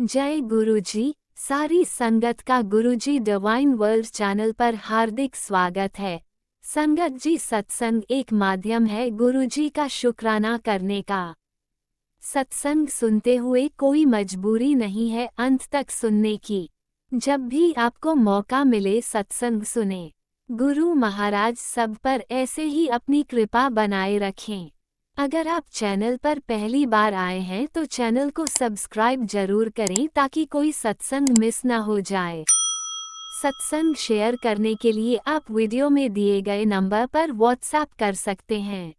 जय गुरुजी। सारी संगत का गुरुजी डिवाइन वर्ल्ड चैनल पर हार्दिक स्वागत है। संगत जी, सत्संग एक माध्यम है गुरुजी का शुक्राना करने का। सत्संग सुनते हुए कोई मजबूरी नहीं है अंत तक सुनने की। जब भी आपको मौका मिले सत्संग सुने। गुरु महाराज सब पर ऐसे ही अपनी कृपा बनाए रखें। अगर आप चैनल पर पहली बार आए हैं तो चैनल को सब्सक्राइब जरूर करें ताकि कोई सत्संग मिस ना हो जाए। सत्संग शेयर करने के लिए आप वीडियो में दिए गए नंबर पर व्हाट्सएप कर सकते हैं।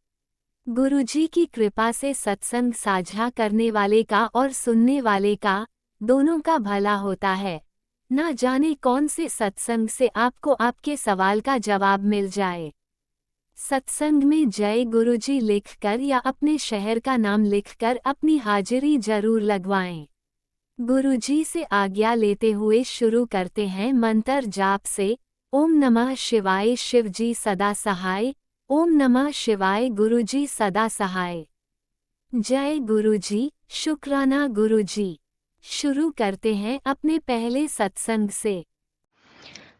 गुरुजी की कृपा से सत्संग साझा करने वाले का और सुनने वाले का, दोनों का भला होता है। ना जाने कौन से सत्संग से आपको आपके सवाल का जवाब मिल जाए। सत्संग में जय गुरुजी लिखकर या अपने शहर का नाम लिखकर अपनी हाजिरी जरूर लगवाएं। गुरुजी से आज्ञा लेते हुए शुरू करते हैं मंत्र जाप से। ओम नमः शिवाय शिवजी सदा सहाय। ओम नमः शिवाय गुरुजी सदा सहाय। जय गुरुजी, शुक्राना गुरुजी। शुरू करते हैं अपने पहले सत्संग से।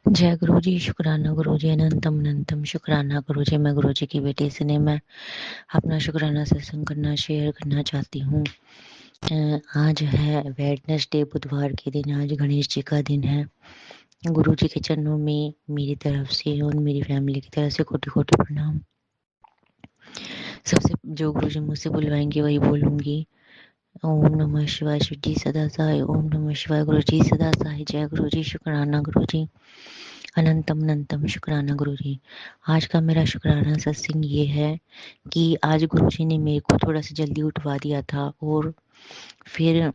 जय गुरु जी, शुक्राना गुरु जी, अनंतम अनंतम शुक्राना गुरु जी। मैं गुरु जी की बेटी से ने मैं अपना शुक्राना सत्संग करना शेयर करना चाहती हूँ। आज है वेडनेसडे, बुधवार के दिन। आज गणेश जी का दिन है। गुरु जी के चरणों में मेरी तरफ से और मेरी फैमिली की तरफ से कोटि कोटि प्रणाम। सबसे जो गुरु जी मुझसे बुलवाएंगे वही बोलूंगी। ओम नमः शिवाय शिव जी सदा सहाय। ओम नमः शिवाय गुरु जी सदा सहाय। जय गुरु जी, शुक्राना गुरु जी, अनंतम अनंतम शुक्राना गुरु जी। आज का मेरा शुक्राना सत्संग ये है कि आज गुरु जी ने मेरे को थोड़ा सा जल्दी उठवा दिया था और फिर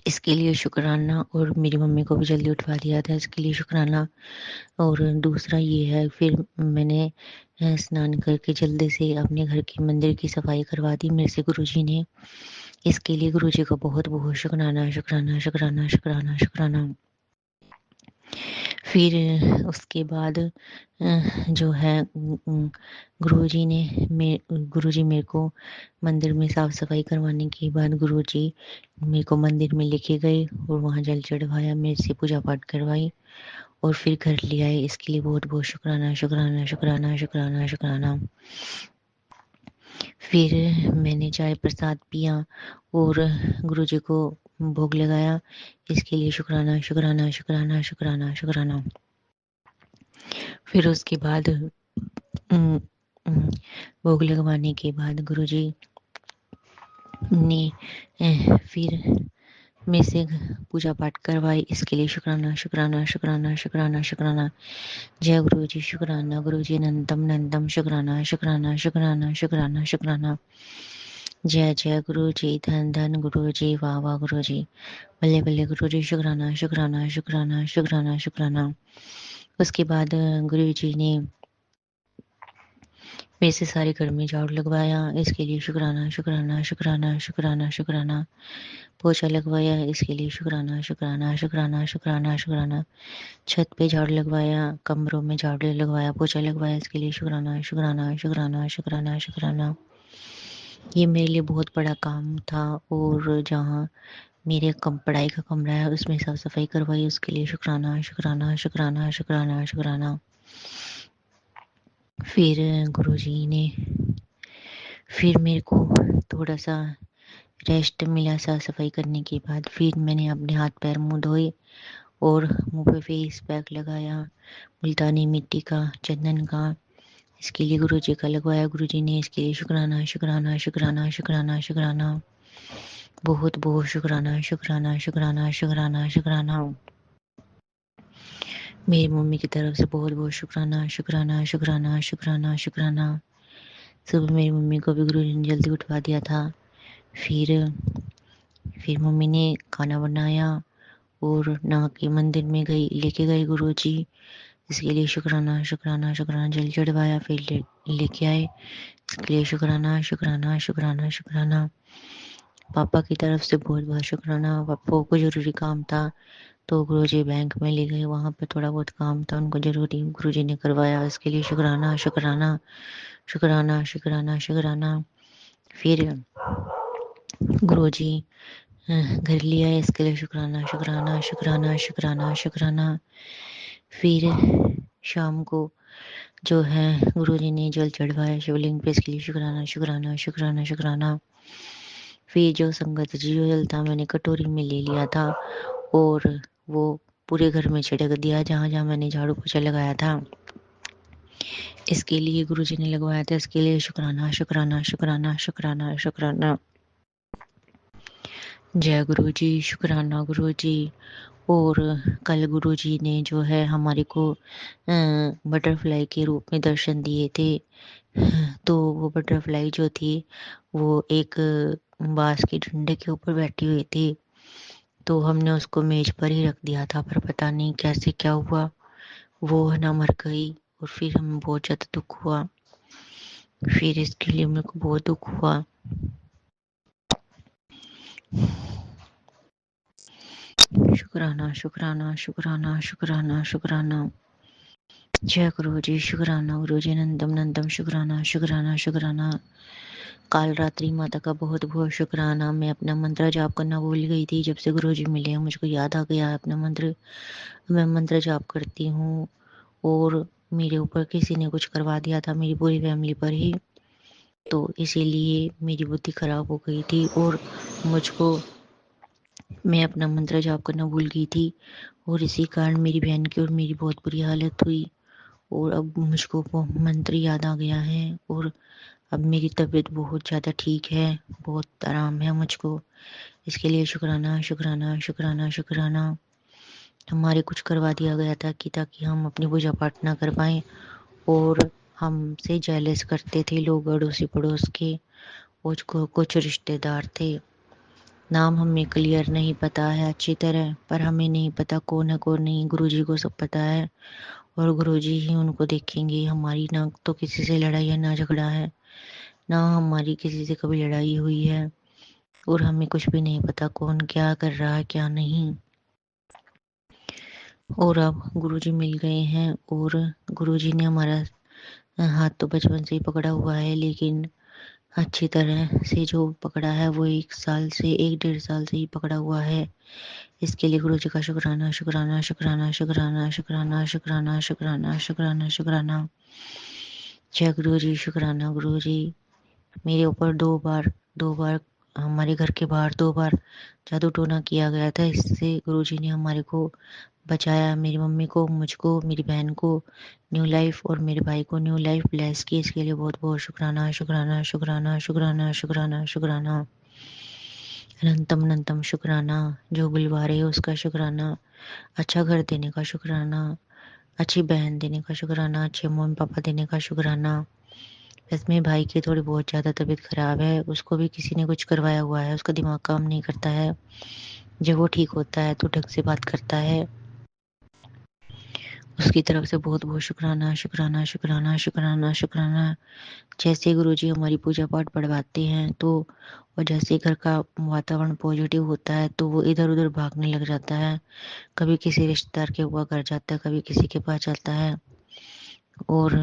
इसके लिए शुक्राना, और मेरी मम्मी को भी जल्दी उठवा दिया था, इसके लिए शुक्राना। और दूसरा ये है, फिर मैंने स्नान करके जल्दी से अपने घर की मंदिर की सफाई करवा दी मेरे से गुरु जी ने। इसके लिए गुरु जी का बहुत बहुत शुक्राना शुक्राना शुक्राना शुक्राना शुक्राना। फिर उसके बाद जो है गुरुजी मेरे को मंदिर में साफ सफाई करवाने के बाद गुरुजी मेरे को मंदिर में लेके गए और वहाँ जल चढ़वाया, मेरे से पूजा पाठ करवाई और फिर घर ले आए। इसके लिए बहुत बहुत शुक्राना शुक्राना शुक्राना शुक्राना शुक्राना। फिर मैंने चाय प्रसाद पिया और गुरुजी को भोग लगाया। इसके लिए शुक्राना शुक्राना शुक्राना शुक्राना शुक्राना। फिर उसके बाद भोग लगवाने के बाद गुरुजी ने फिर मेरे से पूजा पाठ करवाई। इसके लिए शुक्राना शुक्राना शुक्राना शुक्राना शुक्राना। जय गुरु जी, शुक्राना गुरु जी, अनंतम अनंतम शुक्राना शुक्राना शुक्राना शुक्राना शुक्राना। जय जय गुरु जी, धन धन गुरु जी, वाह वाह गुरु जी, बल्ले बल्ले गुरु जी, शुक्राना शुक्राना शुक्राना शुक्राना शुक्राना। उसके बाद गुरु जी ने मेरे से सारे घर में झाड़ू लगवाया। इसके लिए शुक्राना शुक्राना शुक्राना शुक्राना शुक्राना। पोछा लगवाया। इसके लिए शुक्राना शुक्राना शुक्राना शुक्राना शुक्राना। छत पे झाड़ू लगवाया, कमरों में झाड़ू लगवाया, पोछा लगवाया। इसके लिए शुक्राना शुक्राना शुक्राना शुक्राना शुक्राना। ये मेरे लिए बहुत बड़ा काम था और जहाँ मेरे पढ़ाई का कमरा है उसमें साफ सफाई करवाई। उसके लिए शुक्राना शुक्राना शुक्राना शुक्राना शुक्राना। फिर गुरुजी ने फिर मेरे को थोड़ा सा रेस्ट मिला साफ सफाई करने के बाद। फिर मैंने अपने हाथ पैर मुंह धोए और मुंह पे फेस पैक लगाया मुल्तानी मिट्टी का, चंदन का। इसके लिए गुरुजी का लगवाया। गुरुजी ने इसके लिए शुक्राना शुक्राना शुक्राना शुक्राना शुक्राना। बहुत बहुत शुक्राना शुक्राना शुक्राना शुक्राना शुक्राना। मेरी मम्मी की तरफ से बहुत बहुत शुक्राना शुक्राना शुक्राना शुक्राना शुक्राना। सुबह मेरी मम्मी को भी गुरुजी ने जल्दी उठवा दिया था। फिर मम्मी ने खाना बनाया और नहा के मंदिर में लेके गए गुरुजी। इसके लिए शुक्राना शुक्राना शुक्राना। जल चढ़वाया, फिर लेके आए। इसके लिए शुक्राना शुक्राना शुक्राना शुक्राना। पापा की तरफ से बहुत बहुत शुक्राना। पापा को जरूरी काम था तो गुरुजी बैंक में ले गए, वहाँ पे थोड़ा बहुत काम था उनको जरूरी, गुरुजी ने करवाया। इसके लिए शुक्राना शुक्राना शुक्राना शुक्राना शुक्राना। फिर गुरुजी घर लिया है, इसके लिए शुक्राना शुक्राना शुक्राना शुक्राना शुक्राना। फिर शाम को जो है गुरुजी ने जल चढ़वाया शिवलिंग पे, इसके लिए शुक्राना शुक्राना शुक्राना शुक्राना। फिर जो संगत जी जो जल था मैंने कटोरी में ले लिया था और वो पूरे घर में छिड़क दिया जहाँ जहाँ मैंने झाड़ू पोछा लगाया था। इसके लिए गुरुजी ने लगवाया था, इसके लिए शुक्राना शुक्राना शुक्राना शुक्राना शुक्राना। जय गुरुजी, शुक्राना गुरुजी। और कल गुरुजी ने जो है हमारे को बटरफ्लाई के रूप में दर्शन दिए थे। तो वो बटरफ्लाई जो थी वो एक बांस के डंडे के ऊपर बैठी हुई थी, तो हमने उसको मेज पर ही रख दिया था, पर पता नहीं कैसे क्या हुआ, वो है ना मर गई। और फिर हमें बहुत ज़्यादा दुख हुआ, फिर इसके लिए मेरे को बहुत दुख हुआ। शुक्राना शुक्राना शुक्राना शुक्राना शुक्राना। जय गुरु जी, शुक्राना गुरु जी, नंदम नंदम शुक्राना शुक्राना शुक्राना। काल रात्रि माता का बहुत बहुत शुक्राना। मैं अपना मंत्र जाप करना भूल गई थी, जब से गुरु जी मिले हैं मुझको याद आ गया है अपना मंत्र। मैं मंत्र जाप करती हूँ और मेरे ऊपर किसी ने कुछ करवा दिया था, मेरी पूरी फैमिली पर ही, तो इसीलिए मेरी बुद्धि खराब हो गई थी और मुझको मैं अपना मंत्र जाप करना भूल गई थी और इसी कारण मेरी बहन की और मेरी बहुत बुरी हालत हुई। और अब मुझको वो मंत्र याद आ गया है और अब मेरी तबीयत बहुत ज़्यादा ठीक है, बहुत आराम है मुझको। इसके लिए शुक्राना शुक्राना शुक्राना शुक्राना। हमारे कुछ करवा दिया गया था कि ताकि हम अपनी पूजा पाठ ना कर पाएँ, और हमसे जेलस करते थे लोग अड़ोसी पड़ोस के, कुछ रिश्तेदार थे। नाम हमें क्लियर नहीं पता है अच्छी तरह, पर हमें नहीं पता कौन है कौन नहीं, गुरुजी को सब पता है और गुरुजी ही उनको देखेंगे। हमारी ना तो किसी से लड़ाई है ना झगड़ा है, ना हमारी किसी से कभी लड़ाई हुई है, और हमें कुछ भी नहीं पता कौन क्या कर रहा है क्या नहीं। और अब गुरुजी मिल गए हैं और गुरुजी ने हमारा हाथ तो बचपन से ही पकड़ा हुआ है, लेकिन अच्छी तरह से जो पकड़ा है वो 1 साल से 1 डेढ़ साल से ही पकड़ा हुआ है। इसके लिए गुरुजी का शुक्राना शुक्राना शुक्राना शुक्राना शुक्राना शुक्राना शुक्राना शुक्राना शुक्राना। जय गुरुजी, शुक्राना गुरुजी। मेरे ऊपर दो बार हमारे घर के बाहर 2 बार जादू टोना किया गया था, इससे गुरुजी ने हमारे को बचाया, मेरी मम्मी को, मुझको, मेरी बहन को न्यू लाइफ और मेरे भाई को न्यू लाइफ ब्लेस की। इसके लिए बहुत बहुत शुक्राना शुक्राना शुक्राना शुक्राना शुक्राना शुक्राना। अनंतम अनंतम शुक्राना। जो बुलवा रहे हो उसका शुक्राना, अच्छा घर देने का शुक्राना, अच्छी बहन देने का शुक्राना, अच्छे मम्मी पापा देने का शुक्राना। बस मेरे भाई की थोड़ी बहुत ज़्यादा तबीयत ख़राब है, उसको भी किसी ने कुछ करवाया हुआ है, उसका दिमाग काम नहीं करता है। जब वो ठीक होता है तो ढंग से बात करता है। उसकी तरफ से बहुत बहुत शुक्राना शुक्राना शुक्राना शुक्राना शुक्राना। जैसे गुरुजी हमारी पूजा पाठ बढ़वाते हैं तो, और जैसे घर का वातावरण पॉजिटिव होता है तो वो इधर उधर भागने लग जाता है, कभी किसी रिश्तेदार के हुआ घर जाता है, कभी किसी के पास चलता है और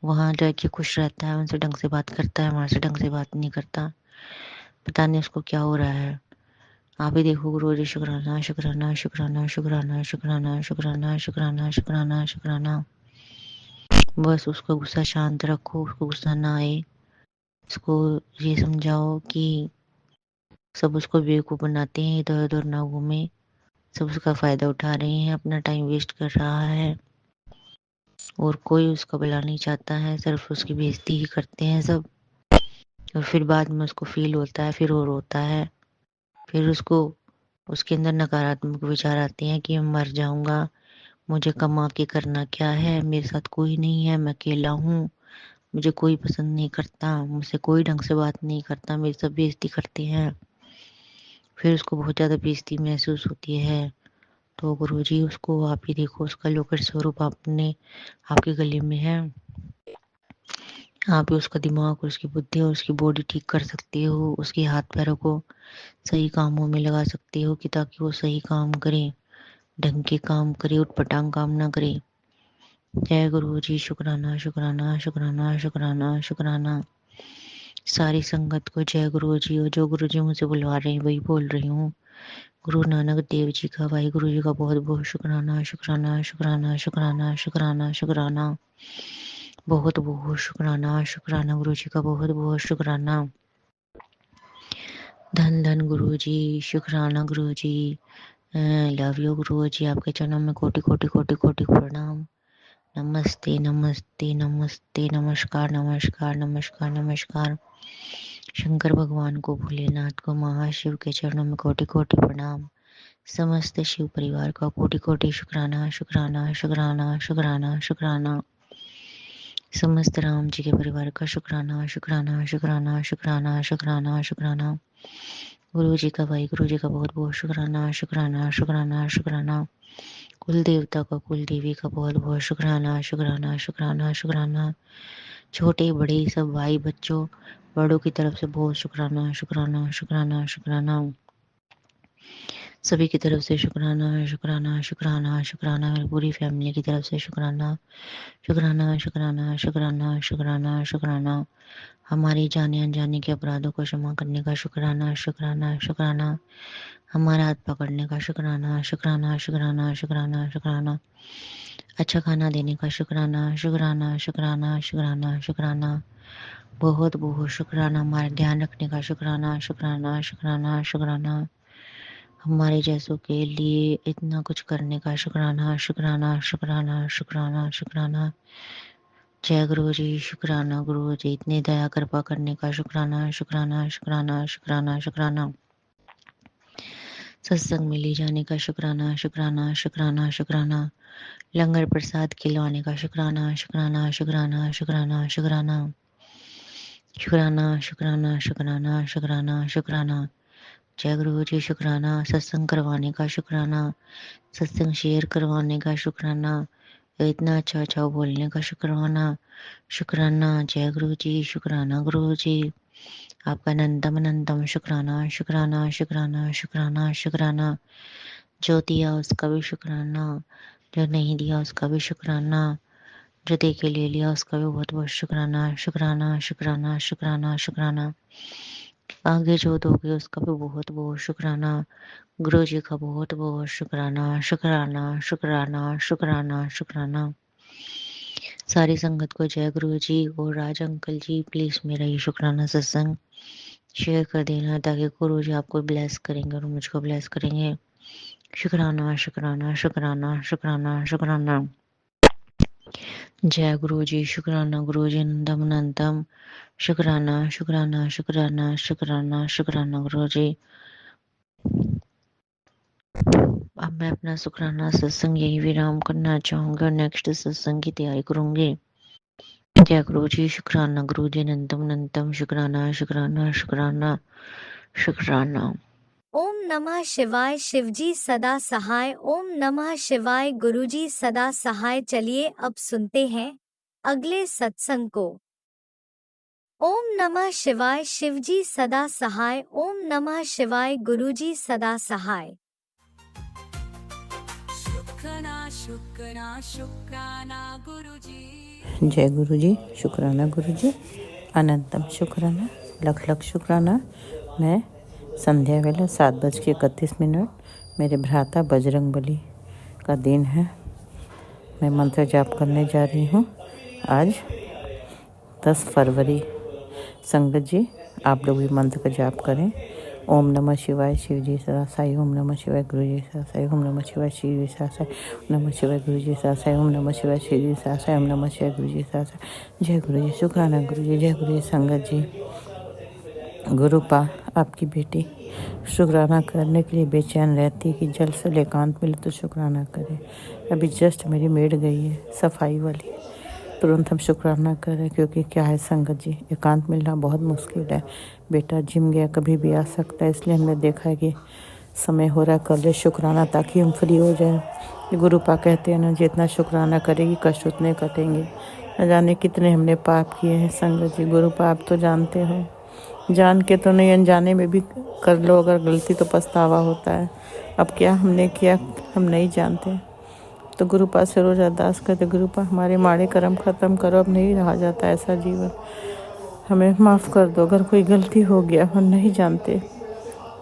वहाँ जाके खुश रहता है, उनसे ढंग से बात करता है, हमारे से ढंग से बात नहीं करता। पता नहीं उसको क्या हो रहा है। आप ही देखो गुरुजी, शुक्राना शुक्राना शुक्राना शुक्राना शुक्राना शुक्राना शुक्राना शुक्राना शुक्राना। बस उसका गुस्सा शांत रखो, उसको गुस्सा ना आए, उसको ये समझाओ कि सब उसको बेवकूफ़ बनाते हैं, इधर उधर ना घूमे, सब उसका फ़ायदा उठा रहे हैं, अपना टाइम वेस्ट कर रहा है और कोई उसका भला नहीं चाहता है, सिर्फ उसकी बेइज्जती ही करते हैं सब। और फिर बाद में उसको फील होता है, फिर और होता है, फिर उसको उसके अंदर नकारात्मक विचार आते हैं कि मैं मर जाऊंगा, मुझे कमा के करना क्या है, मेरे साथ कोई नहीं है, मैं अकेला हूँ, मुझे कोई पसंद नहीं करता, मुझसे कोई ढंग से बात नहीं करता, मेरी सब बेइज्जती करते हैं। फिर उसको बहुत ज़्यादा बेइज्जती महसूस होती है। तो गुरुजी उसको आप ही देखो, उसका लौकिक स्वरूप आपने आपके गले में है, आप ही उसका दिमाग और उसकी बुद्धि और उसकी बॉडी ठीक कर सकते हो, उसके हाथ पैरों को सही कामों में लगा सकते हो कि ताकि वो सही काम करे, ढंग के काम करे, उटपटांग काम ना करे। जय गुरु जी, शुक्राना शुक्राना शुक्राना शुक्राना शुक्राना। सारी संगत को जय गुरु जी। और जो गुरु जी मुझे बुलवा रहे हैं वही बोल रही हूँ। गुरु नानक देव जी का, वाहिगुरु जी का बहुत बहुत शुक्राना, शुक्राना, शुक्राना, शुक्राना, शुक्राना, शुक्राना, बहुत बहुत शुक्राना, शुक्राना गुरु जी का बहुत बहुत शुक्राना। धन धन गुरु जी, शुक्राना गुरु जी, लव यू गुरु जी। आपके चरणों में कोटि कोटि कोटि कोटि प्रणाम। नमस्ते नमस्ते नमस्ते, नमस्कार नमस्कार नमस्कार नमस्कार। शंकर भगवान को, भोलेनाथ को, महाशिव के चरणों में कोटि कोटि प्रणाम। समस्त शिव परिवार का कोटि कोटि शुक्राना, शुक्राना, शुक्राना, शुक्राना, शुक्राना। समस्त राम जी के परिवार का शुक्राना, शुक्राना, शुक्राना, शुक्राना, शुक्राना, शुक्राना। गुरु जी का, वाहिगुरु जी का बहुत बहुत शुक्राना, शुक्राना, शुक्राना, शुक्राना। कुल देवता का, कुल देवी का बहुत बहुत शुक्राना, शुक्राना, शुक्राना, शुक्राना। छोटे बड़े सब भाई बच्चों, बड़ों की तरफ से बहुत शुक्राना, शुक्राना, शुक्राना, शुक्राना। सभी की तरफ से शुक्राना, शुक्राना, शुक्राना, शुक्राना। मेरी पूरी फैमिली की तरफ से शुक्राना, शुक्राना, शुक्राना, शुक्राना, शुक्राना, शुक्राना। हमारी जाने अनजाने के अपराधों को क्षमा करने का शुक्राना, शुक्राना, शुक्राना। हमारा हाथ पकड़ने का शुक्राना, शुक्राना, शुक्राना, शुक्राना, शुक्राना। अच्छा खाना देने का शुक्राना, शुक्राना, शुक्राना, शुक्राना, शुक्राना। बहुत बहुत शुक्राना। हमारा ध्यान रखने का शुक्राना, शुक्राना, शुक्राना, शुक्राना। हमारे जैसों के लिए इतना कुछ करने का शुक्राना, शुक्राना, शुक्राना, शुक्राना, शुक्राना। जय गुरु जी, शुक्राना गुरु जी। इतनी दया कृपा करने का शुक्राना, शुक्राना, शुक्राना, शुक्राना, शुक्राना। सत्संग में ले जाने का शुक्राना, शुक्राना, शुक्राना, शुक्राना। लंगर प्रसाद खिलवाने का शुक्राना, शुक्राना, शुक्राना, शुक्राना, शुक्राना। शुक्राना, शुक्राना, शुक्राना, शुक्राना, शुक्राना। जय गुरु जी, शुक्राना। सत्संग करवाने का शुक्राना, सत्संग शेयर करवाने का शुक्राना, इतना अच्छा अच्छा बोलने का शुक्राना, शुक्राना। जय गुरु जी, शुक्राना गुरु जी। आपका अनंतम अनंतम शुक्राना, शुक्राना, शुक्राना, शुक्राना, शुक्राना। जो दिया उसका भी शुक्राना, जो नहीं दिया उसका भी शुक्राना, जो दे के ले लिया उसका भी बहुत बहुत शुक्राना, शुक्राना, शुक्राना, शुक्राना, शुक्राना। आगे जो दोगे उसका भी बहुत बहुत शुक्राना। गुरु जी का बहुत बहुत शुक्राना, शुक्राना, शुक्राना, शुक्राना, शुक्राना। सारी संगत को जय गुरु जी। और राज अंकल जी, प्लीज मेरा ये शुक्राना सत्संग शेयर कर देना, ताकि गुरु जी आपको ब्लेस करेंगे और मुझको ब्लेस करेंगे। शुक्राना, शुक्राना, शुक्राना, शुक्राना, शुक्राना। जय गुरु जी, शुक्राना गुरु जी, नंदम अनंतम। शुक्राना, शुक्राना, शुक्राना, शुक्राना, शुक्राना गुरु जी। अब मैं अपना शुक्राना सत्संग यही विराम करना चाहूंगी और नेक्स्ट सत्संग की तैयारी करूंगी। जय गुरु जी, शुक्राना गुरु जी, अनंतम अनंतम। शुक्राना, शुक्राना, शुक्राना, शुक्राना। ओम नमः शिवाय। शिवजी सदा सहाय। ओम नमः शिवाय। गुरुजी सदा सहाय। चलिए अब सुनते हैं अगले सत्संग को। ओम नमः शिवाय। शिवजी सदा सहाय। ओम नमः शिवाय। गुरुजी सदा सहाय। शुक्राना गुरुजी। जय गुरु जी, शुक्राना गुरु जी, अनंतम शुक्राना, लख लख शुक्राना। मैं संध्या वेला 7:31 मेरे भ्राता बजरंगबली का दिन है। मैं मंत्र जाप करने जा रही हूँ। आज 10 फरवरी। संगत जी, आप लोग भी मंत्र का जाप करें। ओम नमः शिवाय। शिव जी सदा साई। ओम नमः शिवाय। गुरु जी सदा साई। ओम नमः शिवाय। शिव जी सदा साई। ओम नमः शिवाय। गुरु जी सदा साई। ओम नमः शिवाय। शिव जी सदा साई। ओम नमः शिवाय। गुरु जी सदा साई। जय गुरु जी, शुक्राना गुरु जी। जय गुरु जी। संगत जी, गुरुपा आपकी बेटी शुक्राना करने के लिए बेचैन रहती है कि जल्द से एकांत मिले तो शुक्राना करें। अभी जस्ट मेरी मेड गई है सफाई वाली, तुरंत हम शुक्राना करें। क्योंकि क्या है संगत जी, एकांत मिलना बहुत मुश्किल है। बेटा जिम गया, कभी भी आ सकता है, इसलिए हमने देखा है कि समय हो रहा है कर ले शुक्राना, ताकि हम फ्री हो जाए। गुरुपा कहते हैं ना, जितना शुक्राना करेगी कष्ट उतने कटेंगे। न जाने कितने हमने पाप किए हैं संगत जी। गुरुपा आप तो जानते हो, जान के तो नहीं, अनजाने में भी कर लो अगर गलती तो पछतावा होता है। अब क्या हमने किया हम नहीं जानते। तो गुरुपा से रोज अरदास करते, गुरुपा हमारे माड़े कर्म खत्म करो, अब नहीं रहा जाता ऐसा जीवन। हमें माफ़ कर दो अगर कोई गलती हो गया, हम नहीं जानते।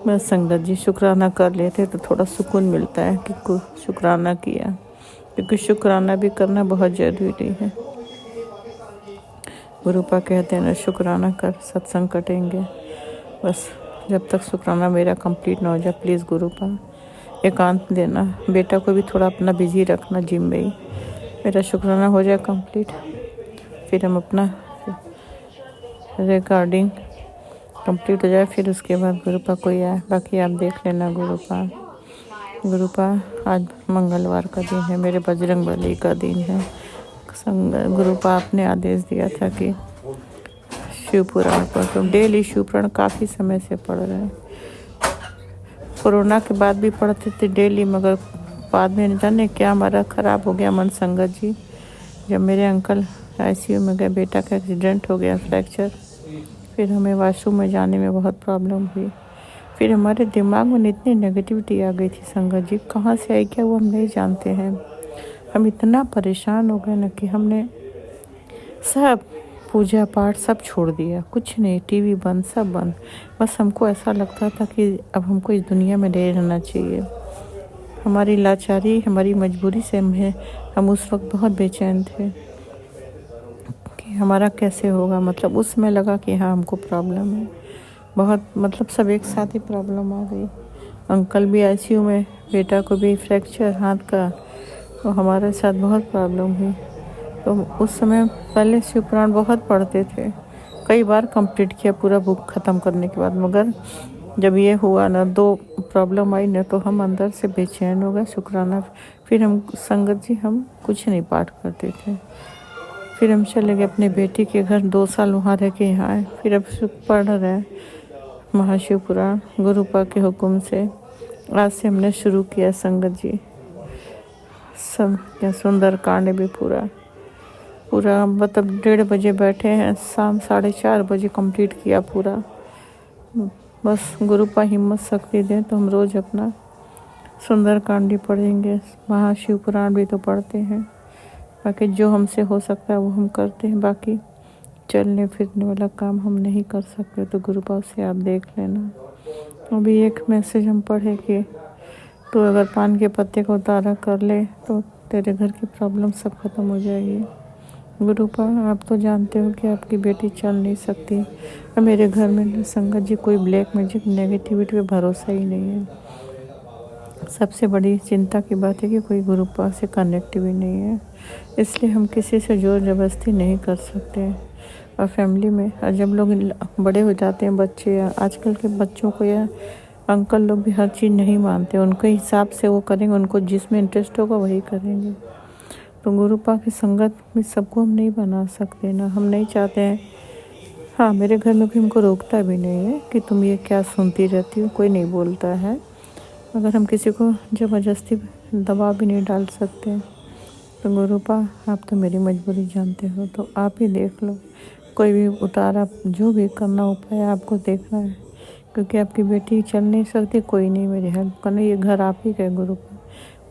बस संगत जी शुक्राना कर लेते तो थोड़ा सुकून मिलता है कि शुक्राना किया, क्योंकि शुक्राना भी करना बहुत ज़रूरी है। गुरुपा कहते हैं ना, शुक्राना कर सत्संग कटेंगे। बस जब तक शुक्राना मेरा कंप्लीट ना हो जाए, प्लीज़ गुरुपा एकांत देना, बेटा को भी थोड़ा अपना बिजी रखना जिम में ही। मेरा शुक्राना हो जाए कंप्लीट, फिर हम अपना रिकॉर्डिंग कंप्लीट हो जाए, फिर उसके बाद गुरुपा कोई आए, बाकी आप देख लेना। गुरुपा आज मंगलवार का दिन है, मेरे बजरंग बली का दिन है। गुरुपा आपने आदेश दिया था कि शिव पुराण पढ़, तो डेली शिव पुराण काफ़ी समय से पढ़ रहे हैं। कोरोना के बाद भी पढ़ते थे डेली, मगर बाद में जाने क्या हमारा ख़राब हो गया मन संगत जी। जब मेरे अंकल आईसीयू में गए, बेटा का एक्सीडेंट हो गया, फ्रैक्चर, फिर हमें वॉशरूम में जाने में बहुत प्रॉब्लम हुई। फिर हमारे दिमाग में इतनी नेगेटिविटी आ गई थी संगत जी, कहाँ से आई क्या वो हम नहीं जानते हैं। हम इतना परेशान हो गए ना कि हमने सब पूजा पाठ सब छोड़ दिया, कुछ नहीं, टीवी बंद, सब बंद। बस हमको ऐसा लगता था कि अब हमको इस दुनिया में नहीं रहना चाहिए। हमारी लाचारी, हमारी मजबूरी से हम उस वक्त बहुत बेचैन थे कि हमारा कैसे होगा। मतलब उस समय लगा कि हाँ हमको प्रॉब्लम है बहुत, मतलब सब एक साथ ही प्रॉब्लम आ गई। अंकल भी आईसीयू में, बेटा को भी फ्रैक्चर हाथ का, तो हमारे साथ बहुत प्रॉब्लम हुई। तो उस समय पहले शिव पुराण बहुत पढ़ते थे, कई बार कंप्लीट किया पूरा बुक ख़त्म करने के बाद, मगर जब ये हुआ ना, 2 प्रॉब्लम आई ना, तो हम अंदर से बेचैन हो गए। शुक्राना फिर हम संगत जी हम कुछ नहीं पाठ करते थे। फिर हम चले गए अपने बेटी के घर, 2 साल वहाँ रह के यहाँ आए। फिर अब पढ़ रहे हैं महाशिव पुराण गुरुपा के हुक्म से। आज से हमने शुरू किया संगत जी। सब क्या सुंदर कांड भी पूरा मतलब 1:30 बजे बैठे हैं, शाम 4:30 बजे कंप्लीट किया पूरा। बस गुरुपा हिम्मत शक्ति दें तो हम रोज़ अपना सुंदर कांड भी पढ़ेंगे, महाशिव पुराण भी तो पढ़ते हैं। बाकी जो हमसे हो सकता है वो हम करते हैं, बाकी चलने फिरने वाला काम हम नहीं कर सकते, तो गुरुपा से आप देख लेना। अभी एक मैसेज हम पढ़े कि तो अगर पान के पत्ते को उतारा कर ले तो तेरे घर की प्रॉब्लम सब खत्म हो जाएगी। गुरुपा आप तो जानते हो कि आपकी बेटी चल नहीं सकती, और मेरे घर में संगत जी कोई ब्लैक मैजिक नेगेटिविटी पे भरोसा ही नहीं है। सबसे बड़ी चिंता की बात है कि कोई गुरुपा से कनेक्टिव ही नहीं है, इसलिए हम किसी से जोर जबरदस्ती नहीं कर सकते। और फैमिली में जब लोग बड़े हो जाते हैं, बच्चे, आजकल के बच्चों को या अंकल लोग भी हर चीज़ नहीं मानते, उनके हिसाब से वो करेंगे, उनको जिसमें इंटरेस्ट होगा वही करेंगे। तो गुरुपा की संगत में सबको हम नहीं बना सकते ना, हम नहीं चाहते हैं। हाँ, मेरे घर में कोई हमको रोकता भी नहीं है कि तुम ये क्या सुनती रहती हो, कोई नहीं बोलता है, मगर हम किसी को ज़बरदस्ती दबाव भी नहीं डाल सकते। तो गुरुपा आप तो मेरी मजबूरी जानते हो, तो आप ही देख लो, कोई भी उतारा, जो भी करना उपाय आपको देखना है, क्योंकि आपकी बेटी चल नहीं सकती, कोई नहीं मेरी हेल्प करना, ये घर आप ही का गुरुपा।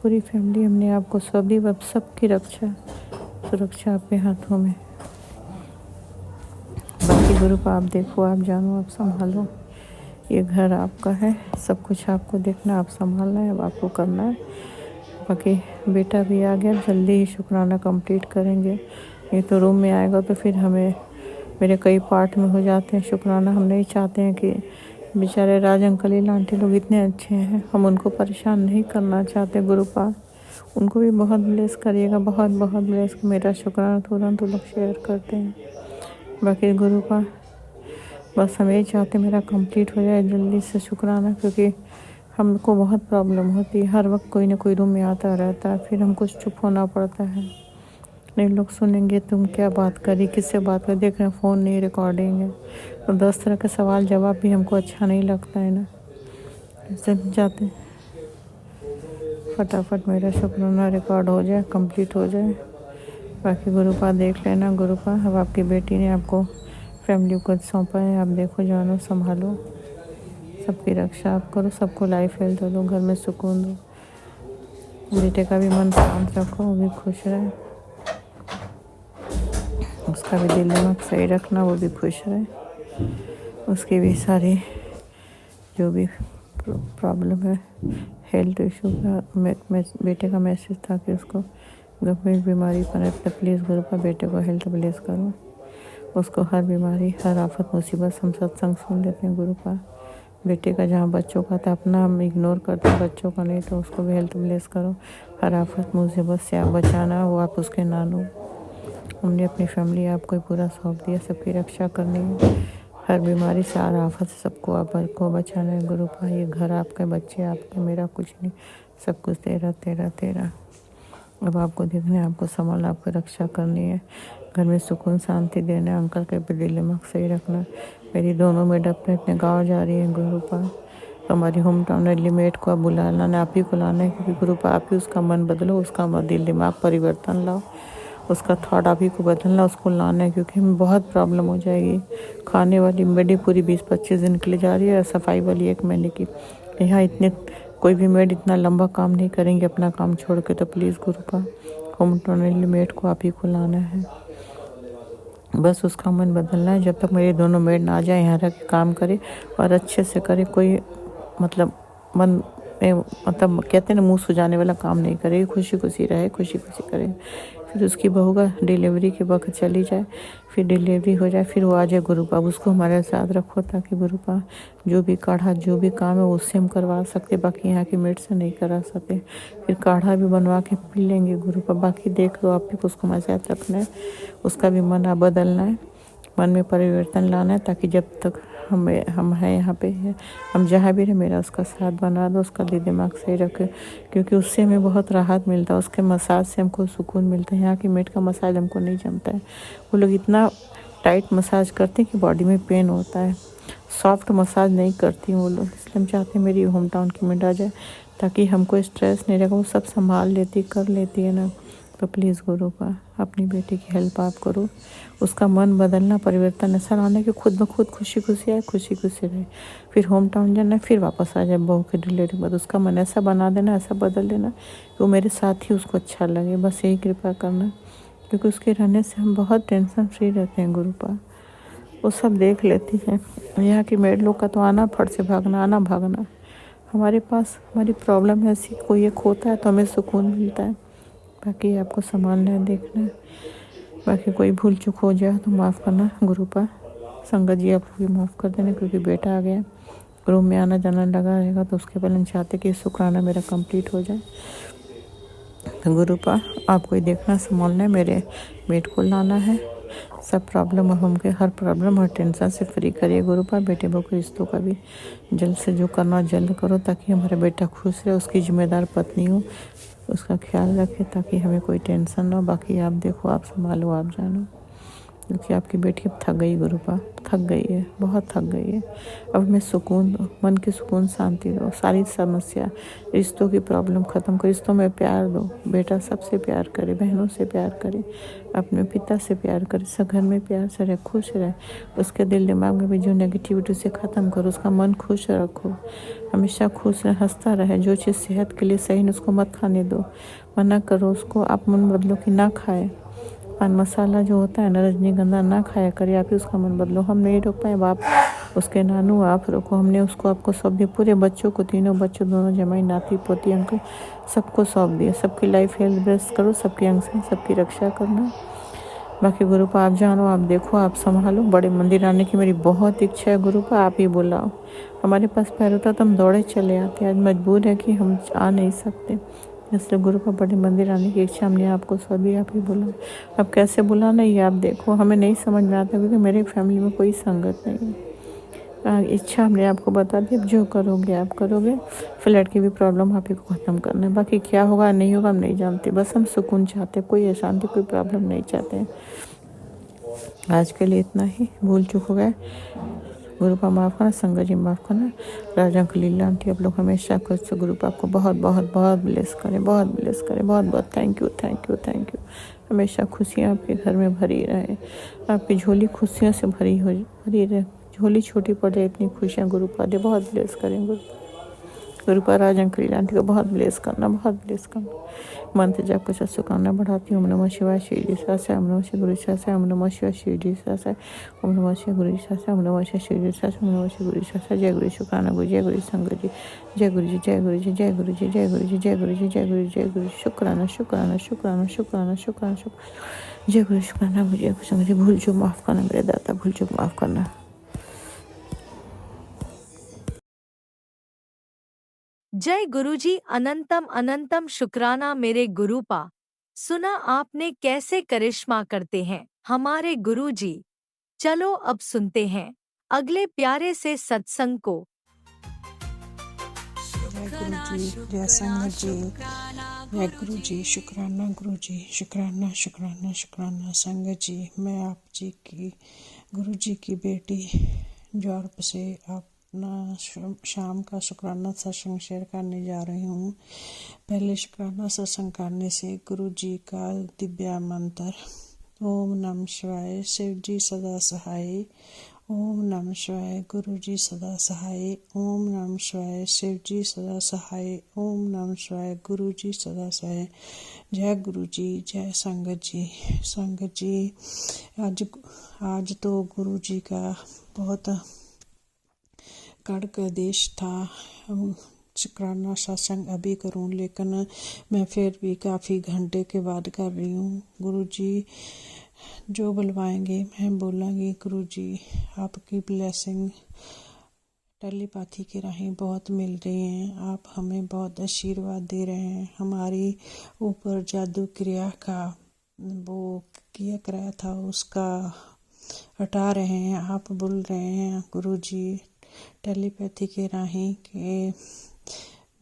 पूरी फैमिली हमने आपको सभी सबकी सुरक्षा आपके हाथों में। बाकी गुरुपा आप देखो, आप जानो, आप संभालो, ये घर आपका है, सब कुछ आपको देखना, आप संभालना है, अब आपको करना है। बाकी बेटा भी आ गया, जल्दी ही शुक्राना कंप्लीट करेंगे। ये तो रूम में आएगा तो फिर हमें, मेरे कई पार्ट में हो जाते हैं शुक्राना। हम नहीं चाहते हैं कि बेचारे राज अंकल आंटी लोग इतने अच्छे हैं, हम उनको परेशान नहीं करना चाहते। गुरुपा उनको भी बहुत ब्लेस करिएगा, बहुत बहुत ब्लेस। मेरा शुक्राना तुरंत लोग शेयर करते हैं। बाकी गुरुपा बस हम यही चाहते मेरा कंप्लीट हो जाए जल्दी से शुक्राना, क्योंकि हमको बहुत प्रॉब्लम होती है, हर वक्त कोई ना कोई रूम में आता रहता है, फिर हमको चुप होना पड़ता है। नहीं, लोग सुनेंगे तुम क्या बात करी, किससे बात कर, देख रहे हैं फ़ोन नहीं, रिकॉर्डिंग है, तो 10 तरह के सवाल जवाब भी हमको अच्छा नहीं लगता है ना। सब जाते फटाफट मेरा शुक्राना रिकॉर्ड हो जाए, कंप्लीट हो जाए। बाकी गुरुपा देख लेना। गुरुपा अब आपकी बेटी ने आपको फैमिली को सौंपा है, आप देखो, जानो, संभालो, सबकी रक्षा आप करो, सबको लाइफ हेल्थ दो, घर में सुकून दो, बेटे का भी मन शांत रखो, वो भी खुश रहे। उसका भी दिल दिमाग सही रखना, वो भी खुश रहे, उसकी भी सारी जो भी प्रॉब्लम है, हेल्थ इशू का बेटे का मैसेज था कि उसको गंभीर बीमारी पर है, तो प्लीज़ गुरु पर बेटे को हेल्थ ब्लेस करो, उसको हर बीमारी हर आफत मुसीबत हम सत्संग सुन लेते हैं गुरु का। बेटे का जहाँ बच्चों का था अपना हम इग्नोर करते हैं, बच्चों का नहीं, तो उसको भी हेल्थ ब्लेस करो, हर आफत मुसीबत से आप बचाना, वो आप उसके नानो। हमने अपनी फैमिली आपको पूरा सौंप दिया, सबकी रक्षा करनी है, हर बीमारी से हर आफत से सबको आपको बचाना है गुरु का। ये घर आपके, बच्चे आपके, मेरा कुछ नहीं, सब कुछ तेरा तेरा तेरा। अब आपको देखना है, आपको संभालना, आपको रक्षा करनी है, घर में सुकून शांति देना है, अंकल के दिल दिमाग सही रखना। मेरी दोनों मेड अपने अपने गाँव जा रही हैं गुरु पा, हमारी होम टाउन लिमिट को आप बुलाना ना, आप ही को लाना है, क्योंकि गुरु पा आप ही उसका मन बदलो, उसका दिल दिमाग परिवर्तन लाओ, उसका थॉट आप ही को बदलना, उसको लाना है, क्योंकि हमें बहुत प्रॉब्लम हो जाएगी। खाने वाली मेडी पूरी 20-25 दिन के लिए जा रही है, सफाई वाली 1 महीने की। यहाँ इतने कोई भी मेड इतना लंबा काम नहीं करेंगे अपना काम छोड़ के, तो प्लीज़ गुरु का होम टाउन मेड को आप ही को लाना है, बस उसका मन बदलना है। जब तक मेरे दोनों मेड ना आ जाए, यहाँ रह के काम करे और अच्छे से करे, कोई मतलब मन मतलब कहते हैं ना मुँह सुजाने वाला काम नहीं करे, खुशी खुशी रहे, खुशी खुशी करे। फिर उसकी बहू का डिलीवरी के वक्त चली जाए, फिर डिलीवरी हो जाए, फिर वो आ जाए गुरु पा, उसको हमारे साथ रखो, ताकि गुरु पा जो भी काढ़ा जो भी काम है उससे हम करवा सकते, बाकी यहाँ की मेड से नहीं करा सकते। फिर काढ़ा भी बनवा के पी लेंगे गुरु पा, बाकी देख लो आप भी, उसको हमारे साथ रखना है, उसका भी मन आप बदलना है, मन में परिवर्तन लाना है, ताकि जब तक हम हैं यहाँ पे है, हम जहाँ भी रहे, मेरा उसका साथ बना दो, उसका दिल दिमाग सही रखे, क्योंकि उससे हमें बहुत राहत मिलता है, उसके मसाज से हमको सुकून मिलता है। यहाँ की मेड का मसाज हमको नहीं जमता है, वो लोग इतना टाइट मसाज करते हैं कि बॉडी में पेन होता है, सॉफ्ट मसाज नहीं करती वो लोग, इसलिए हम चाहते हैं मेरी होम टाउन की मेड आ जाए, ताकि हमको स्ट्रेस नहीं रहेगा, वो सब संभाल लेती कर लेती है ना। तो प्लीज़ गुरु का अपनी बेटी की हेल्प आप करो, उसका मन बदलना, परिवर्तन ऐसा लाना कि खुद ब खुद खुशी खुशी आए, खुशी खुशी रहे, फिर होम टाउन जाना, फिर वापस आ जाए बहू के डिलीवरी के बाद, उसका मन ऐसा बना देना, ऐसा बदल देना कि वो मेरे साथ ही उसको अच्छा लगे, बस यही कृपा करना, क्योंकि उसके रहने से हम बहुत टेंशन फ्री रहते हैं गुरु पा, वो सब देख लेती है। यहाँ की मेड लोग का तो आना फट से भागना, आना भागना, हमारे पास हमारी प्रॉब्लम ऐसी कोई एक होता है तो हमें सुकून मिलता है, बाकी आपको संभालना है, देखना है, बाकी कोई भूल चूक हो जाए तो माफ़ करना गुरु पा, संगत जी आप भी माफ़ कर देना, क्योंकि बेटा आ गया, रूम में आना जाना लगा रहेगा, तो उसके पहले हम चाहते कि शुक्राना मेरा कंप्लीट हो जाए। तो गुरु पा आपको ही देखना संभालना है, मेरे बेट को लाना है, सब प्रॉब्लम और हमके हर प्रॉब्लम और टेंशन से फ्री करिए गुरु पा, बेटे बहू के रिश्तों का भी जल्द से जो करना जल्द करो, ताकि हमारा बेटा खुश रहे, उसकी जिम्मेदार पत्नी हो, उसका ख्याल रखे, ताकि हमें कोई टेंशन ना हो। बाकी आप देखो, आप संभालो, आप जानो, क्योंकि आपकी बेटी अब थक गई गुरु पा, थक गई है, बहुत थक गई है। अब हमें सुकून दो, मन की सुकून शांति दो, सारी समस्या रिश्तों की प्रॉब्लम ख़त्म करो, रिश्तों में प्यार दो, बेटा सबसे प्यार करे, बहनों से प्यार करे, अपने पिता से प्यार करे, सब घर में प्यार से रहे, खुश रहे, उसके दिल दिमाग में भी जो नेगेटिविटी से ख़त्म करो, उसका मन खुश रखो, हमेशा खुश रहे, हंसता रहे, जो चीज़ सेहत के लिए सही नहीं उसको मत खाने दो, मना करो उसको, आप मन बदलो कि ना खाए, पान मसाला जो होता है ना, रजनीगंधा ना खाया करे, आप ही उसका मन बदलो, हम नहीं रोक पाए, आप उसके नानू आप रोको, हमने उसको आपको सौंप दिया, पूरे बच्चों को, तीनों बच्चों, दोनों जमाई, नाती पोती अंकल सबको सौंप दिया, सबकी लाइफ हेल्थ बेस्ट करो, सबकी अंग से सबकी रक्षा करना। बाकी गुरु पा आप जानो, आप देखो, आप संभालो, बड़े मंदिर आने की मेरी बहुत इच्छा है गुरु पा, आप ही बुलाओ, हमारे पास पैर होता तो हम दौड़े चले आते, आज मजबूर है कि हम आ नहीं सकते, इसलिए गुरु का बड़े मंदिर आने की इच्छा हमने आपको सभी आप ही बुलाओ। अब कैसे बुलाना ये आप देखो, हमें नहीं समझ में आता, क्योंकि मेरे फैमिली में कोई संगत नहीं है, इच्छा हमने आपको बता दी, अब जो करोगे आप करोगे, फ्लैट की भी प्रॉब्लम आप ही को ख़त्म करना है, बाकी क्या होगा नहीं होगा हम नहीं जानते, बस हम सुकून चाहते हैं, कोई अशांति कोई प्रॉब्लम नहीं चाहते हैं। आज के लिए इतना ही, भूल चूक हो गए गुरु पा माफ़ करना, संगत जी माफ़ करना, राजा लीला आंटी आप लोग हमेशा कुछ गुरु पा आपको बहुत बहुत बहुत ब्लेस करें, बहुत ब्लेस करें, बहुत बहुत thank you thank you thank you. हमेशा खुशियाँ आपके घर में भरी रहे, आपकी झोली खुशियों से भरी रहे, झोली छोटी पड़ जाए इतनी खुशियाँ गुरु पा दे, बहुत ब्लेस करें गुरु। गुरु पर आज अंकुरी आंटी को बहुत ब्लेस करना, बहुत ब्लेस करना। मंत्र जाप के साथ शुभकामना बढ़ाती हूँ। ओम नमः शिवाय शिव जी सासा, ओम नमः शिवाय गुरु सासा, ओम नमः शिवाय शिव जी सासा, ओम नमः शिवाय गुरु सासा, ओम नमः शिवाय शिव जी सासा, ओम नमः शिवाय गुरु सासा। जय गुरु शुक्राना गुरु, जय गुरु संगत जी, जय गुरु जी, जय गुरु जी, जय गुरु जी, जय गुरु जी, जय गुरु जी, जय गुरु, जय गुरु। शुक्राना शुक्राना शुक्राना शुक्राना शुक्राना शुक्राना। जय गुरु शुक्राना गुरु, जय गुरु संगत जी। भूल चूक माफ करना मेरे दाता, भूल चूक माफ करना। जय गुरुजी, अनंतम अनंतम शुक्राना मेरे गुरुपा। सुना आपने कैसे करिश्मा करते हैं हमारे गुरुजी। चलो अब सुनते हैं अगले प्यारे से सत्संग को। जय गुरु जी, जय संगत जी, जय गुरु जी। शुक्राना गुरु जी, शुक्राना शुक्राना शुक्राना संगत जी। मैं आप जी की गुरु जी की बेटी यूरोप से अपना शाम का शुक्राना सत्संग शेयर करने जा रही हूँ। पहले शुक्राना सत्संग करने से गुरु जी का दिव्य मंत्र ओम नमः शिवाय, शिव जी सदा सहाय। ओम नमः शिवाय, गुरु जी सदा सहाय। ओम नमः शिवाय, शिव जी सदा सहाय। ओम नमः शिवाय, गुरु जी सदा सहाय। जय गुरु जी, जय संगत जी। संगत जी, आज तो गुरु जी का बहुत कड़क आदेश था शुक्राना सत्संग अभी करूं, लेकिन मैं फिर भी काफ़ी घंटे के बाद कर रही हूँ। गुरु जी जो बुलवाएंगे मैं बोलांगी। गुरु जी आपकी ब्लेसिंग टेलीपैथी के राहें बहुत मिल रही हैं। आप हमें बहुत आशीर्वाद दे रहे हैं। हमारी ऊपर जादू क्रिया का वो किया कराया था उसका हटा रहे हैं। आप बोल रहे हैं गुरु जी टेलीपैथी के राहें कि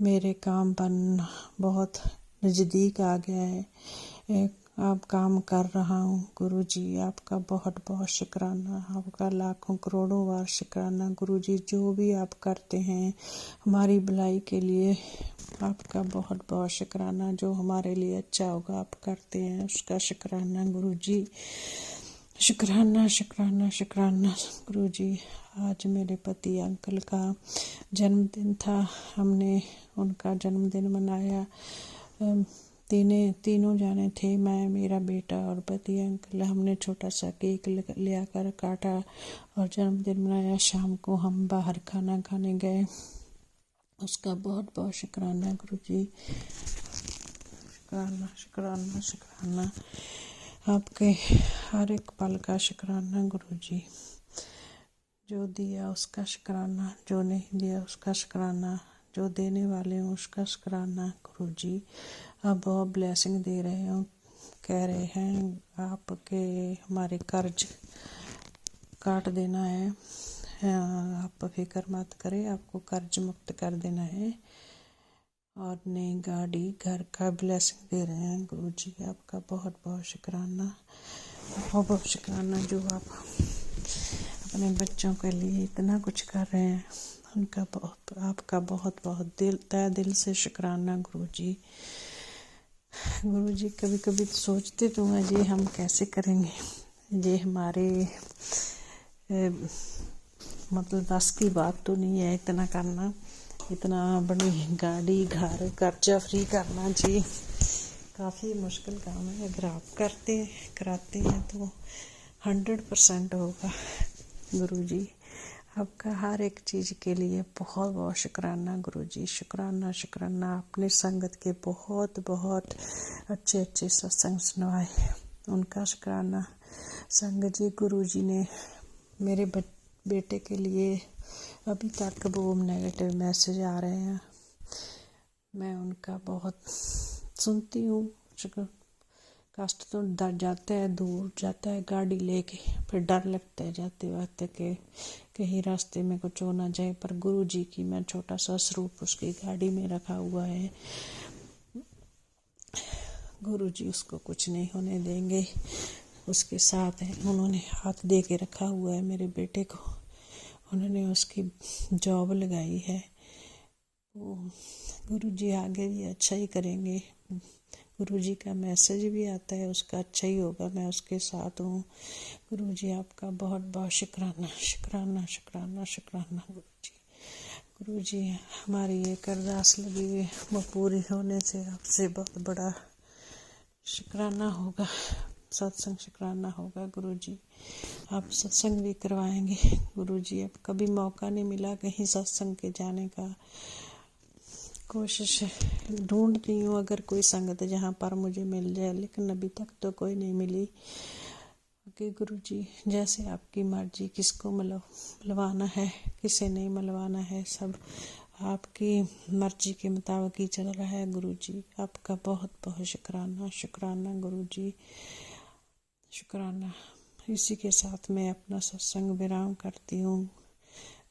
मेरे काम बन बहुत नज़दीक आ गया है। आप काम कर रहा हूँ। गुरु जी आपका बहुत बहुत शुक्राना, आपका लाखों करोड़ों बार शुक्राना। गुरु जी जो भी आप करते हैं हमारी भलाई के लिए आपका बहुत बहुत शुक्राना। जो हमारे लिए अच्छा होगा आप करते हैं, उसका शुक्राना गुरु जी। शुक्राना शुक्राना शुक्राना गुरु जी। आज मेरे पति अंकल का जन्मदिन था। हमने उनका जन्मदिन मनाया। तीनों जाने थे, मैं, मेरा बेटा और पति अंकल। हमने छोटा सा केक ले आकर काटा और जन्मदिन मनाया। शाम को हम बाहर खाना खाने गए। उसका बहुत बहुत शुक्राना गुरु जी। शुक्राना शुक्राना शुक्राना आपके हर एक पल का शुक्राना गुरु जी। जो दिया उसका शुक्राना, जो नहीं दिया उसका शुक्राना, जो देने वाले हैं उसका शुक्राना गुरु जी। आप बहुत ब्लेसिंग दे रहे हो। कह रहे हैं आपके हमारे कर्ज काट देना है। आप फिक्र मत करें, आपको कर्ज मुक्त कर देना है। और नई गाड़ी घर का ब्लेसिंग दे रहे हैं गुरु जी। आपका बहुत बहुत शुक्राना, बहुत बहुत शुक्राना। जो आप अपने बच्चों के लिए इतना कुछ कर रहे हैं उनका आपका बहुत बहुत तहे दिल से शुक्राना गुरु जी। गुरु जी कभी कभी तो सोचते तो हैं जी हम कैसे करेंगे, ये हमारे मतलब बस की बात तो नहीं है इतना करना। इतना बड़ी गाड़ी घर कर्जा फ्री करना जी काफ़ी मुश्किल काम है। अगर आप कराते हैं तो 100% होगा गुरु जी। आपका हर एक चीज़ के लिए बहुत बहुत शुक्राना गुरु जी। शुक्राना शुक्राना। अपने संगत के बहुत बहुत अच्छे अच्छे सत्संग सुनवाए, उनका शुक्राना। संगत जी गुरु जी ने मेरे बेटे के लिए अभी तक वो नेगेटिव मैसेज आ रहे हैं, मैं उनका बहुत सुनती हूँ। कष्ट तो डर जाता है, दूर जाता है गाड़ी लेके, फिर डर लगता है जाते वक्त के कहीं रास्ते में कुछ हो ना जाए। पर गुरु जी की मैं छोटा सा स्वरूप उसकी गाड़ी में रखा हुआ है। गुरु जी उसको कुछ नहीं होने देंगे, उसके साथ है। उन्होंने हाथ दे के रखा हुआ है मेरे बेटे को, उन्होंने उसकी जॉब लगाई है। वो गुरु जी आगे भी अच्छा ही करेंगे। गुरु जी का मैसेज भी आता है उसका अच्छा ही होगा, मैं उसके साथ हूँ। गुरु जी आपका बहुत बहुत शुक्राना शुक्राना शुक्राना शुक्राना गुरु जी। गुरुजी, हमारी एक अरदास लगी हुई है, वो पूरी होने से आपसे बहुत बड़ा शुक्राना होगा, सत्संग शुक्राना होगा। गुरुजी, आप सत्संग भी करवाएंगे। गुरुजी, अब कभी मौका नहीं मिला कहीं सत्संग के जाने का। कोशिश ढूंढ रही हूँ अगर कोई संगत जहाँ पर मुझे मिल जाए, लेकिन अभी तक तो कोई नहीं मिली। कि गुरुजी, जैसे आपकी मर्जी, किसको मलवाना है, किसे नहीं मलवाना है, सब आपकी मर्जी के मुताबिक ही चल रहा है। गुरुजी, आपका बहुत बहुत शुक्राना, शुक्राना गुरुजी, शुक्राना। इसी के साथ मैं अपना सत्संग विराम करती हूँ।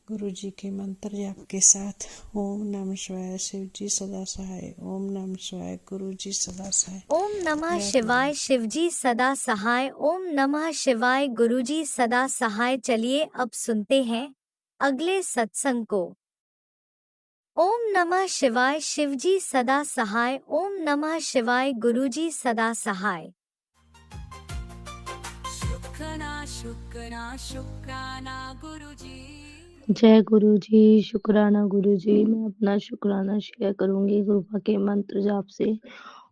गुरुजी के मंत्र जाप के साथ। ओम नमः शिवाय, शिव जी सदा सहाय। ओम नमः शिवाय, गुरुजी सदा सहाय। ओम नमः जय शिवाय, शिवजी सदा सहाय। ओम नमः शिवाय, गुरुजी सदा सहाय। चलिए अब सुनते हैं अगले सत्संग को। ओम नमः शिवाय, शिवजी सदा सहाय। ओम नमः शिवाय, गुरुजी सदा सहाय। शुक्राना गुरुजी। जय गुरु जी, शुक्राना गुरु जी। मैं अपना शुक्राना शेयर करूंगी कृपा के मंत्र जाप से।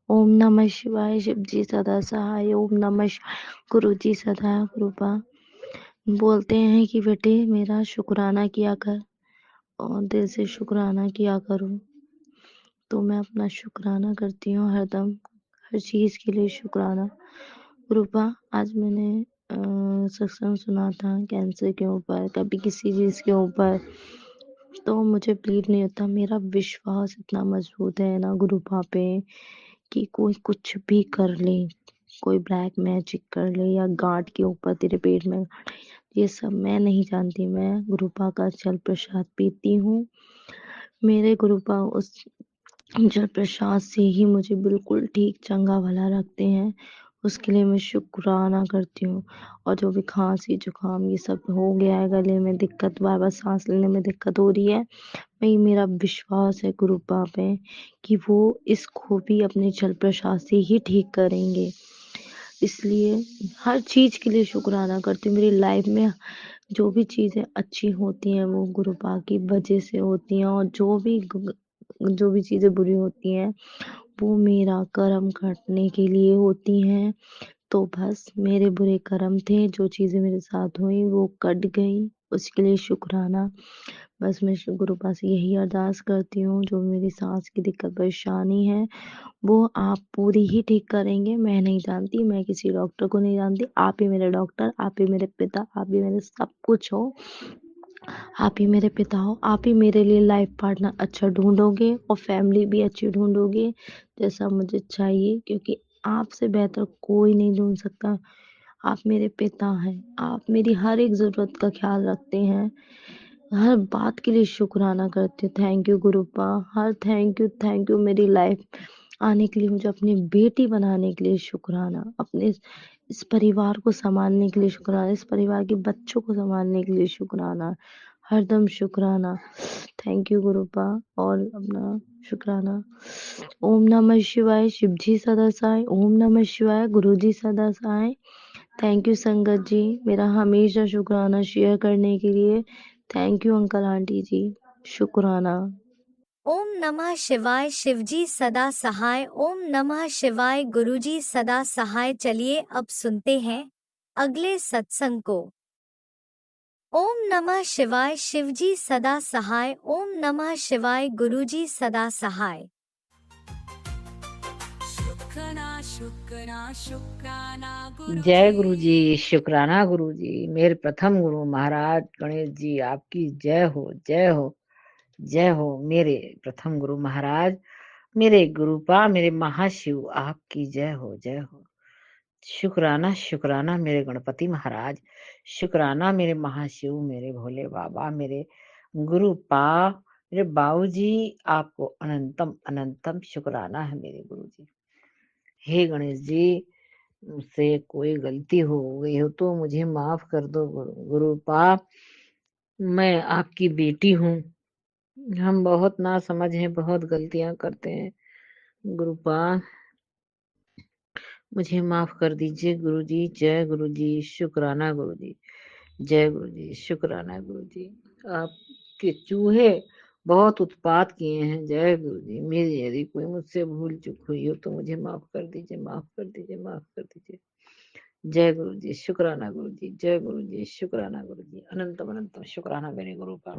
ओम नमः शिवाय, शिव जी सदा सहाय। ओम नमः शिवाय, गुरु जी सदा कृपा। बोलते हैं कि बेटे मेरा शुक्राना किया कर और दिल से शुक्राना किया करो। तो मैं अपना शुक्राना करती हूँ हरदम, हर चीज के लिए शुक्राना। कृपा, आज मैंने सत्संग सुना था कैंसर के ऊपर, कभी किसी चीज के ऊपर, तो मुझे बिलीव नहीं होता। मेरा विश्वास इतना मजबूत है ना गुरु पे कि कोई कुछ भी कर ले, कोई ब्लैक मैजिक कर ले या गांठ के ऊपर तेरे पेट में, ये सब मैं नहीं जानती। मैं गुरुपा का जल प्रसाद पीती हूँ। मेरे गुरुपा उस जल प्रसाद से ही मुझे बिल्कुल ठीक चंगा भला रखते हैं। उसके लिए मैं शुक्राना करती हूँ। और जो भी खांसी जुकाम ये सब हो गया है, गले में दिक्कत, बार बार सांस लेने में दिक्कत हो रही है, वही मेरा विश्वास है गुरुपा पे कि वो इसको भी अपने जल प्रसाद से ही ठीक करेंगे। इसलिए हर चीज के लिए शुक्राना करती हूँ। मेरी लाइफ में जो भी चीजें अच्छी होती हैं वो गुरुपा की वजह से होती हैं, और जो भी चीजें बुरी होती हैं वो मेरा कर्म काटने के लिए होती हैं। तो बस मेरे बुरे कर्म थे, जो चीजें मेरे साथ हुई वो कट गई, उसके लिए शुक्राना। बस मैं गुरुपा से यही अरदास करती हूँ, जो मेरी सांस की दिक्कत परेशानी है वो आप पूरी ही ठीक करेंगे। मैं नहीं जानती, मैं किसी डॉक्टर को नहीं जानती। आप ही मेरे डॉक्टर, आप ही मेरे पिता, आप ही मेरे सब कुछ हो। आप ही मेरे पिता हो, आप ही मेरे लिए लाइफ पार्टनर अच्छा ढूंढोगे और फैमिली भी अच्छी ढूंढोगे जैसा मुझे चाहिए, क्योंकि आपसे बेहतर कोई नहीं ढूंढ सकता। आप मेरे पिता हैं, आप मेरी हर एक जरूरत का ख्याल रखते हैं, हर बात के लिए शुक्राना करती हूँ। Thank you गुरुपा, her thank you मेरी लाइफ आने के लिए, मुझे अपनी बेटी बनाने के लिए शुक्राना, अपने इस परिवार को संभालने के लिए शुक्राना, इस परिवार के बच्चों को संभालने के लिए शुक्राना, हरदम शुक्राना। Thank you गुरुपा। और अपना शुक्राना। ओम नमः शिवाय, शिव जी सदा सहाय। ओम नमः शिवाय, गुरु जी सदा सहाय। थैंक यू संगत जी, मेरा हमेशा शुक्राना शेयर करने के लिए। थैंक यू अंकल आंटी जी, शुक्राना। ओम नमः शिवाय, शिवजी सदा सहाय। ओम नमः शिवाय, गुरुजी सदा सहाय। चलिए अब सुनते हैं अगले सत्संग को। ओम नमः शिवाय, शिवजी सदा सहाय। ओम नमः शिवाय, गुरुजी सदा सहाय। शुक्राना जय गुरु जी, शुक्राना गुरु जी। मेरे प्रथम गुरु महाराज गणेश जी, आपकी जय हो, जय हो, जय हो। मेरे प्रथम गुरु महाराज, मेरे गुरुपा, मेरे महाशिव, आपकी जय हो, जय हो। शुक्राना शुक्राना मेरे गणपति महाराज, शुक्राना मेरे महाशिव, मेरे भोले बाबा, मेरे गुरुपा, मेरे बाबूजी, आपको अनंतम अनंतम शुक्राना है मेरे गुरु जी। हे गणेश जी, मुझसे कोई गलती हो गई हो तो मुझे माफ कर दो गुरुपा। मैं आपकी बेटी हूँ, हम बहुत नासमझ हैं, बहुत गलतियां करते हैं गुरुपा, मुझे माफ कर दीजिए गुरुजी। जय गुरुजी, शुक्राना गुरुजी, जय गुरुजी, शुक्राना गुरुजी। आपके चूहे बहुत उत्पात किए हैं। जय गुरु जी। मेरी यदि कोई मुझसे भूल चूक हुई हो तो मुझे माफ कर दीजिए, माफ कर दीजिए, माफ कर दीजिए। जय गुरु जी। शुक्राना गुरु जी। जय गुरु जी। शुक्राना गुरु जी। अनंतम अनंतम शुक्राना मेरे गुरु का।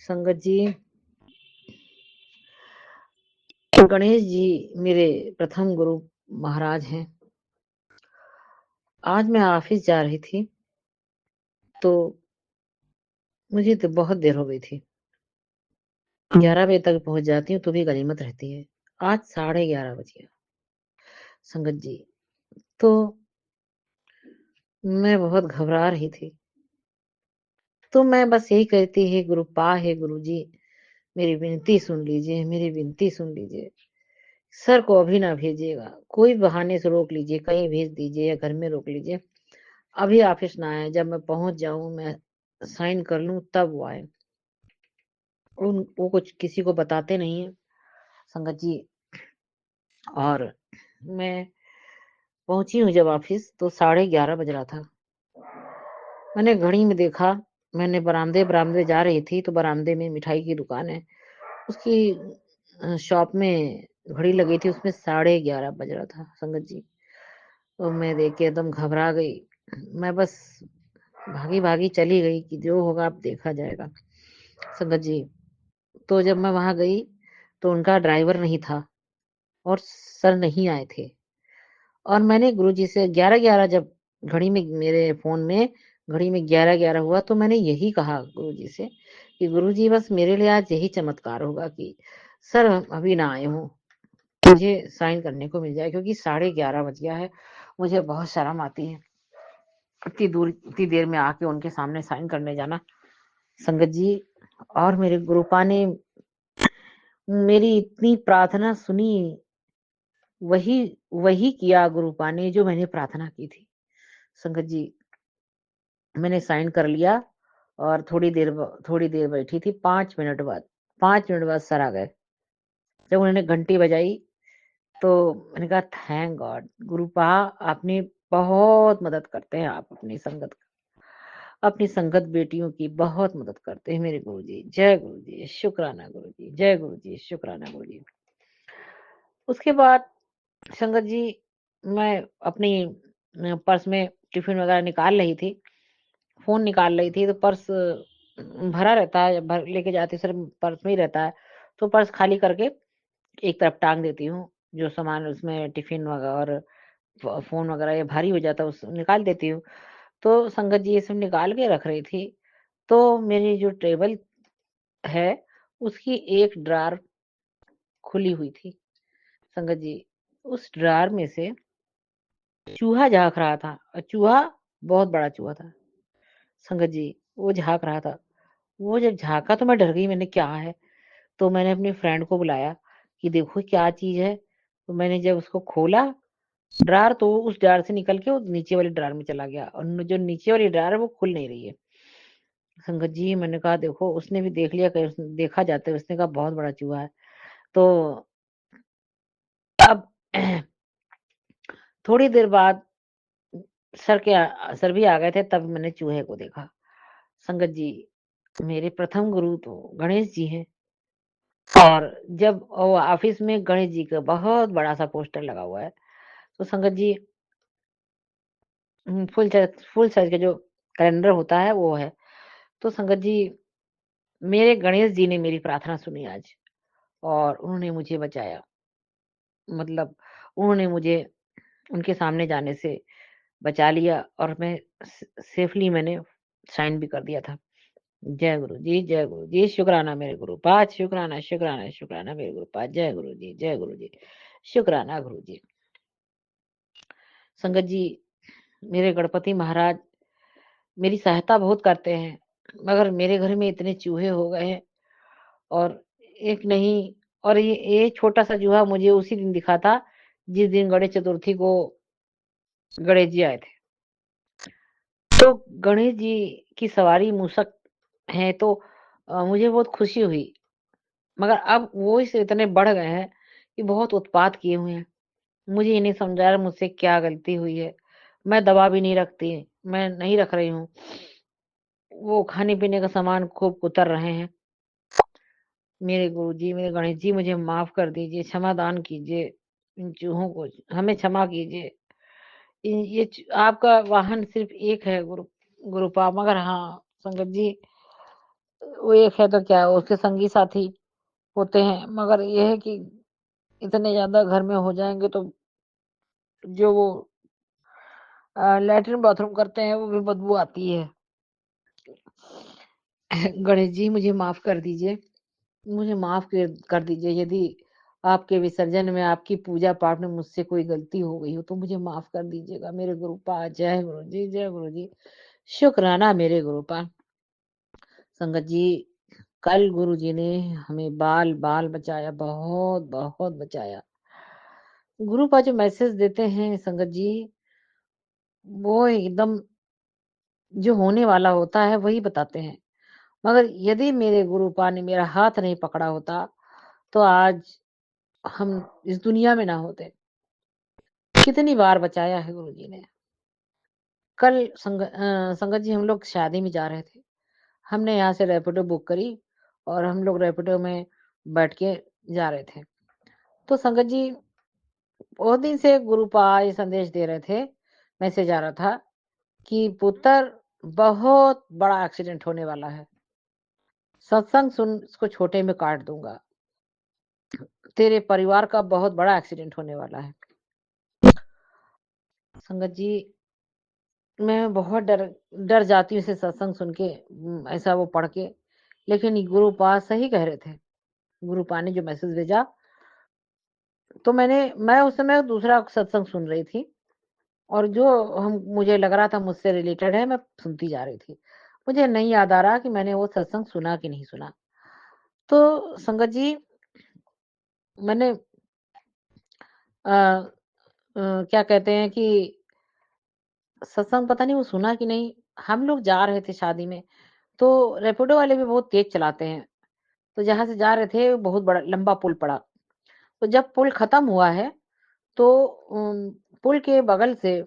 संगत जी, गणेश जी मेरे प्रथम गुरु महाराज हैं। आज मैं ऑफिस जा रही थी तो मुझे तो बहुत देर हो गई थी। 11 बजे तक पहुंच जाती हूँ तो भी गनीमत रहती है। आज 11:30 बज गया संगत जी। तो मैं बहुत घबरा रही थी। तो मैं बस यही कहती है गुरुपा है गुरु जी, मेरी विनती सुन लीजिए, मेरी विनती सुन लीजिए। सर को अभी ना भेजिएगा, कोई बहाने से रोक लीजिए, कहीं भेज दीजिए या घर में रोक लीजिए। अभी ऑफिस ना आए, जब मैं पहुंच जाऊं, मैं साइन कर लूं तब वो आए। वो कुछ किसी को बताते नहीं है संगत जी। और मैं पहुंची हूँ जब ऑफिस तो 11:30 बज रहा था। मैंने घड़ी में देखा, मैंने बरामदे बरामदे जा रही थी तो बरामदे में मिठाई की दुकान है, उसकी शॉप में घड़ी लगी थी, उसमें 11:30 बज रहा था संगत जी। तो मैं देख के एकदम घबरा गई। मैं बस भागी भागी चली गई कि जो होगा अब देखा जाएगा संगत जी। तो जब मैं वहां गई तो उनका ड्राइवर नहीं था और सर नहीं आए थे। और मैंने गुरुजी से 11:11 जब घड़ी में मेरे फोन में घड़ी में 11:11 हुआ तो मैंने यही कहा गुरुजी से कि गुरुजी बस मेरे लिए आज यही चमत्कार होगा कि सर अभी ना आए हो, मुझे साइन करने को मिल जाए, क्योंकि 11:30 बज गया है। मुझे बहुत शर्म आती है इतनी देर में आके उनके सामने साइन करने जाना संगत जी। और मेरे गुरुपा ने मेरी इतनी प्रार्थना सुनी, वही वही किया गुरुपा ने जो मैंने प्रार्थना की थी संगत जी। मैंने साइन कर लिया और थोड़ी देर बैठी थी। 5 मिनट बाद सर आ गए। जब उन्होंने घंटी बजाई तो मैंने कहा थैंक गॉड गुरुपा, आपने बहुत मदद करते हैं, आप अपनी संगत बेटियों की बहुत मदद करते हैं मेरे गुरु जी। जय गुरु जी। शुक्राना गुरु जी। जय गुरु जी। शुक्राना गुरु जी। उसके बाद संगत जी, मैं अपनी पर्स में टिफिन वगैरह निकाल रही थी, फोन निकाल रही थी, तो पर्स भरा रहता है, जब भर लेके जाती सिर्फ पर्स में ही रहता है, तो पर्स खाली करके एक तरफ टांग देती हूँ। जो सामान उसमें टिफिन वगैरह और फोन वगैरह ये भारी हो जाता है उस निकाल देती हूँ। तो संगत जी ये सब निकाल के रख रही थी तो मेरी जो टेबल है उसकी एक ड्रार खुली हुई थी संगत जी। उस ड्रार में से चूहा झांक रहा था और चूहा बहुत बड़ा चूहा था संगत जी। वो झांक रहा था। वो जब झांका तो मैं डर गई, मैंने क्या है। तो मैंने अपने फ्रेंड को बुलाया कि देखो क्या चीज है। तो मैंने जब उसको खोला ड्रार, तो उस ड्रार से निकल के वो नीचे वाली ड्रार में चला गया और जो नीचे वाली ड्रार है वो खुल नहीं रही है संगत जी। मैंने कहा देखो, उसने भी देख लिया कि देखा जाता है, उसने कहा बहुत बड़ा चूहा है। तो अब थोड़ी देर बाद सर भी आ गए थे, तब मैंने चूहे को देखा संगत जी। मेरे प्रथम गुरु तो गणेश जी हैं। और जब वो ऑफिस में गणेश जी का बहुत बड़ा सा पोस्टर लगा हुआ है तो संगत जी फुल साइज का जो कैलेंडर होता है वो है। तो संगत जी, मेरे गणेश जी ने मेरी प्रार्थना सुनी आज और उन्होंने मुझे बचाया। मतलब उन्होंने मुझे उनके सामने जाने से बचा लिया और मैं सेफली मैंने साइन भी कर दिया था। जय गुरु जी। जय गुरु जी। शुक्राना मेरे गुरु पाद। शुक्राना शुक्राना शुक्राना मेरे गुरु पाद। जय गुरु जी। जय गुरु जी। शुक्राना गुरु जी। संगत जी, मेरे गणपति महाराज मेरी सहायता बहुत करते हैं, मगर मेरे घर में इतने चूहे हो गए हैं और एक नहीं। और ये छोटा सा चूहा मुझे उसी दिन दिखा था जिस दिन गणेश चतुर्थी को गणेश जी आए थे। तो गणेश जी की सवारी मूसक है तो मुझे बहुत खुशी हुई। मगर अब वो इस इतने बढ़ गए हैं कि बहुत उत्पात किए हुए हैं। मुझे ये नहीं समझ आ रहा मुझसे क्या गलती हुई है। मैं दवा भी नहीं रखती, मैं नहीं रख रही हूँ। वो खाने पीने का सामान खूब कुतर रहे हैं। मेरे गुरुजी, मेरे गणेश जी मुझे माफ कर दीजिए, क्षमादान कीजिए, इन चूहों को हमें क्षमा कीजिए। आपका वाहन सिर्फ एक है गुरुपा, मगर हाँ संगत जी, वो एक है तो क्या, उसके संगी साथी होते हैं, मगर ये है कि इतने ज्यादा घर में हो जाएंगे तो जो वो लैट्रिन बाथरूम करते हैं वो भी बदबू आती है। गणेश जी मुझे माफ कर दीजिए, मुझे माफ कर दीजिए। यदि आपके विसर्जन में, आपकी पूजा पाठ में मुझसे कोई गलती हो गई हो तो मुझे माफ कर दीजिएगा मेरे गुरुपा। जय गुरु जी, जय गुरु जी। शुक्राना मेरे गुरुपा। संगत जी, कल गुरु जी ने हमें बाल बाल बचाया, बहुत बहुत बचाया। गुरुपा जो मैसेज देते हैं संगत जी, वो एकदम जो होने वाला होता है वही बताते हैं। मगर यदि मेरे गुरुपा ने मेरा हाथ नहीं पकड़ा होता तो आज हम इस दुनिया में ना होते। कितनी बार बचाया है गुरुजी ने। कल संगत जी हम लोग शादी में जा रहे थे। हमने यहाँ से रैपिडो बुक करी और हम लोग रैपिडो में बैठ के जा रहे थे। तो संगत जी बहुत दिन से गुरुपा ये संदेश दे रहे थे, मैसेज आ रहा था कि पुत्र बहुत बड़ा एक्सीडेंट होने वाला है। सत्संग सुन, इसको छोटे में काट दूंगा। तेरे परिवार का बहुत बड़ा एक्सीडेंट होने वाला है। संगत जी मैं बहुत डर जाती हूँ इसे सत्संग सुन के, ऐसा वो पढ़ के। लेकिन गुरुपा सही कह रहे थे। गुरुपा ने जो मैसेज भेजा, तो मैं उस समय दूसरा सत्संग सुन रही थी और जो हम मुझे लग रहा था मुझसे रिलेटेड है, मैं सुनती जा रही थी। मुझे नहीं याद आ रहा कि मैंने वो सत्संग सुना कि नहीं सुना। तो संगत जी मैंने अ, क्या कहते हैं कि सत्संग पता नहीं वो सुना कि नहीं। हम लोग जा रहे थे शादी में, तो रैपिडो वाले भी बहुत तेज चलाते हैं। तो जहाँ से जा रहे थे बहुत बड़ा लंबा पुल पड़ा। तो जब पुल खत्म हुआ है तो पुल के बगल से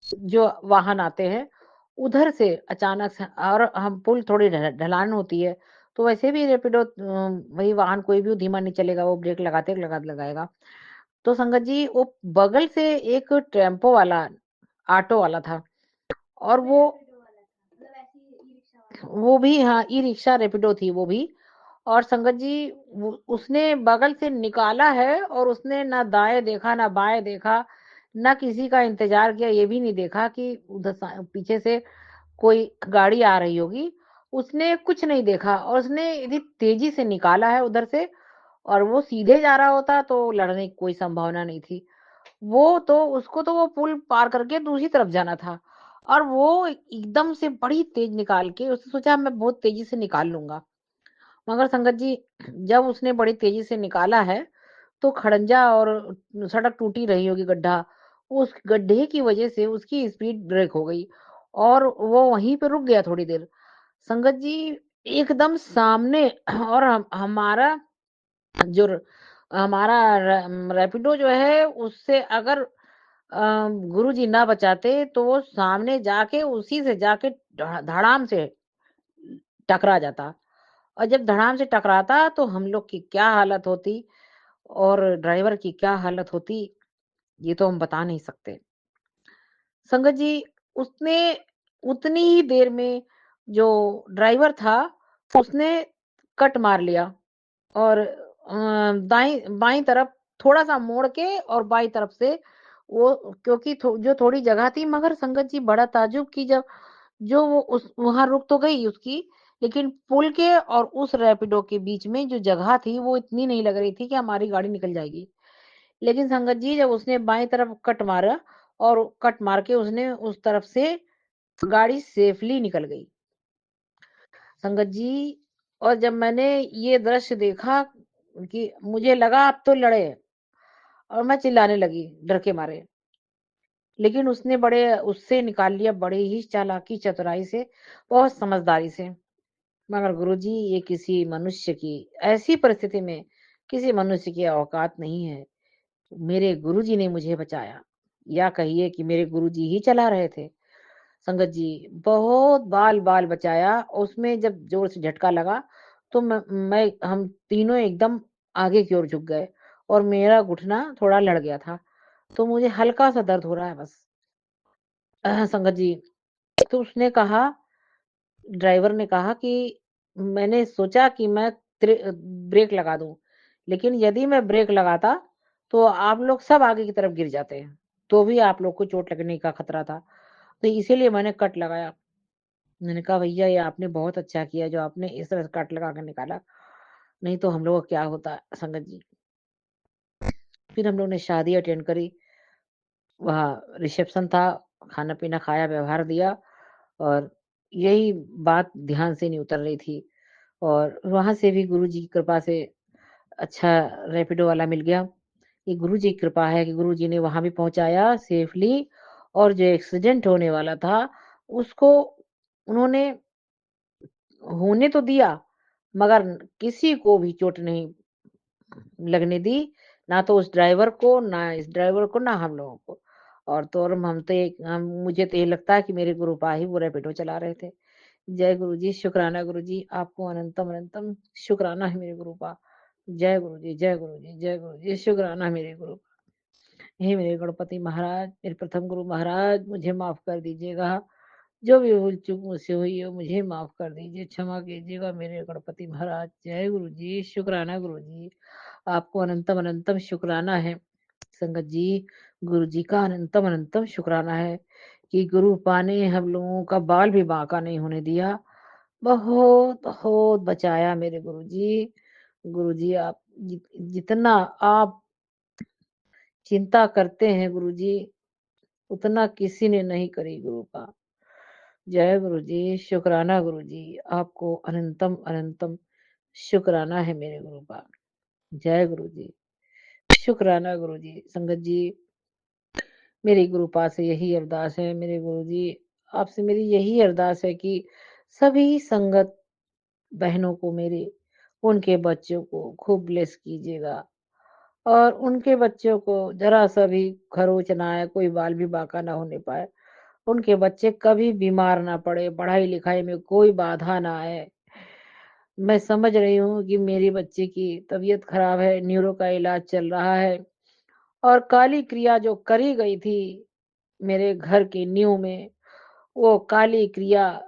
जो वाहन आते हैं उधर से अचानक से, और हम पुल थोड़ी ढलान होती है, तो वैसे भी रैपिडो वही वाहन कोई भी धीमा नहीं चलेगा, वो ब्रेक लगाएगा। तो संगत जी वो बगल से एक टेम्पो वाला, ऑटो वाला था, और वो भी हाँ ई रिक्शा रैपिडो थी वो भी। और संगत जी उसने बगल से निकाला है और उसने ना दाएं देखा ना बाएं देखा, ना किसी का इंतजार किया, ये भी नहीं देखा कि उधर पीछे से कोई गाड़ी आ रही होगी। उसने कुछ नहीं देखा और उसने इतनी तेजी से निकाला है उधर से, और वो सीधे जा रहा होता तो लड़ने की कोई संभावना नहीं थी। उसको तो वो पुल पार करके दूसरी तरफ जाना था, और वो एकदम से बड़ी तेज निकाल के उसने सोचा मैं बहुत तेजी से निकाल लूंगा। मगर संगत जी जब उसने बड़ी तेजी से निकाला है तो खड़ंजा और सड़क टूटी रही होगी, गड्ढा, उस गड्ढे की वजह से उसकी स्पीड ब्रेक हो गई और वो वहीं पे रुक गया थोड़ी देर। संगत जी एकदम सामने और हमारा जो हमारा रैपिडो जो है उससे अगर गुरु जी ना बचाते तो वो सामने जाके उसी से जाके धड़ाम से टकरा जाता। और जब धड़ाम से टकराता तो हम लोग की क्या हालत होती और ड्राइवर की क्या हालत होती, ये तो हम बता नहीं सकते। संगत जी उसने उतनी ही देर में जो ड्राइवर था उसने कट मार लिया और दाई बाई तरफ थोड़ा सा मोड़ के और बाई तरफ से वो, क्योंकि जो थोड़ी जगह थी, मगर संगत जी बड़ा ताजुब की जब जो वो उस वहां रुक तो गई उसकी, लेकिन पुल के और उस रैपिडो के बीच में जो जगह थी वो इतनी नहीं लग रही थी कि हमारी गाड़ी निकल जाएगी। लेकिन संगत जी जब उसने बाएं तरफ कट मारा और कट मार के उसने उस तरफ से गाड़ी सेफली निकल गई। संगत जी और जब मैंने ये दृश्य देखा कि मुझे लगा अब तो लड़े, और मैं चिल्लाने लगी डर के मारे। लेकिन उसने बड़े उससे निकाल लिया बड़े ही चालाकी चतुराई से, बहुत समझदारी से। मगर गुरुजी ये किसी मनुष्य की ऐसी परिस्थिति में किसी मनुष्य की औकात नहीं है। मेरे गुरुजी ने मुझे बचाया, या कहिए कि मेरे गुरुजी ही चला रहे थे। संगत जी बहुत बाल बाल बचाया। उसमें जब जोर से झटका लगा तो मैं हम तीनों एकदम आगे की ओर झुक गए और मेरा घुटना थोड़ा लड़ गया था। तो मुझे हल्का-सा दर्द हो रहा है बस। संगत जी, तो उसने कहा ड्राइवर ने कहा कि मैंने सोचा कि मैं ब्रेक लगा दूँ, लेकिन यदि मैं ब्रेक लगाता, तो आप लोग सब आगे की तरफ गिर जाते हैं, तो भी आप लोग को चोट लगने का खतरा था। तो इसीलिए मैंने कट लगाया। मैंने कहा भैया ये आपने बहुत अच्छा किया जो आपने इस तरह से कट लगा के निकाला, नहीं तो हम लोगों का क्या होता संगत जी। फिर हम लोग ने शादी अटेंड करी, वहाँ रिसेप्शन था, खाना-पीना खाया, व्यवहार दिया और यही बात ध्यान से नहीं उतर रही थी और वहाँ से भी गुरुजी की कृपा से अच्छा रैपिडो वाला मिल गया। ये गुरुजी की कृपा है कि गुरुजी ने वहाँ भी पहुँचाया सेफली और जो एक्सीडेंट होने वाला था, उसको उन्होंने होने तो दिया, मगर किसी को भी चोट नहीं लगने दी, ना तो उस ड्राइवर को, ना इस ड्राइवर को, ना हम लोगों को। और तो और हम तो एक हम मुझे तो ये लगता है कि मेरे गुरुपा ही वो रैपिडो चला रहे थे। जय गुरुजी, शुक्राना गुरुजी, आपको अनंतम अनंतम शुक्राना है मेरे गुरुपा। जय गुरुजी, जय गुरुजी, जय गुरुजी, शुक्राना मेरे गुरु। हे मेरे गणपति महाराज, मेरे प्रथम गुरु महाराज, मुझे माफ़ कर दीजिएगा। जो भी भूल-चूक मुझसे हुई है, मुझे माफ़ कर दीजिए, क्षमा कीजिएगा मेरे गणपति महाराज। जय गुरुजी, शुक्राना गुरुजी। आपको अनंतम अनंतम शुक्राना है। संगत जी, गुरुजी का अनंतम अनंतम शुक्राना है कि गुरुपा ने हम लोगों का बाल भी बांका नहीं होने दिया। बहुत, बहुत बचाया मेरे गुरुजी। गुरुजी आप जितना आप चिंता करते हैं गुरुजी, उतना किसी ने नहीं करी गुरुपा। जय गुरुजी, शुक्राना गुरुजी, आपको अनंतम अनंतम शुक्राना है मेरे गुरुपा। जय गुरुजी, शुक्राना गुरुजी। संगत जी, मेरी गुरुपा से यही अरदास है मेरे गुरुजी, आपसे मेरी यही अरदास है कि सभी संगत बहनों को मेरे, उनके बच्चों को खूब ब्लेस कीजिएगा और उनके बच्चों को ज़रा-सा भी खरोंच ना आए, कोई बाल भी बांका ना होने पाए। उनके बच्चे कभी बीमार ना पड़े, पढ़ाई-लिखाई में कोई बाधा ना आए। मैं समझ रही हूँ कि मेरी बच्ची की तबीयत खराब है, न्यूरो का इलाज चल रहा है और काली क्रिया जो करी गई थी मेरे घर की नींव में, वो काली क्रिया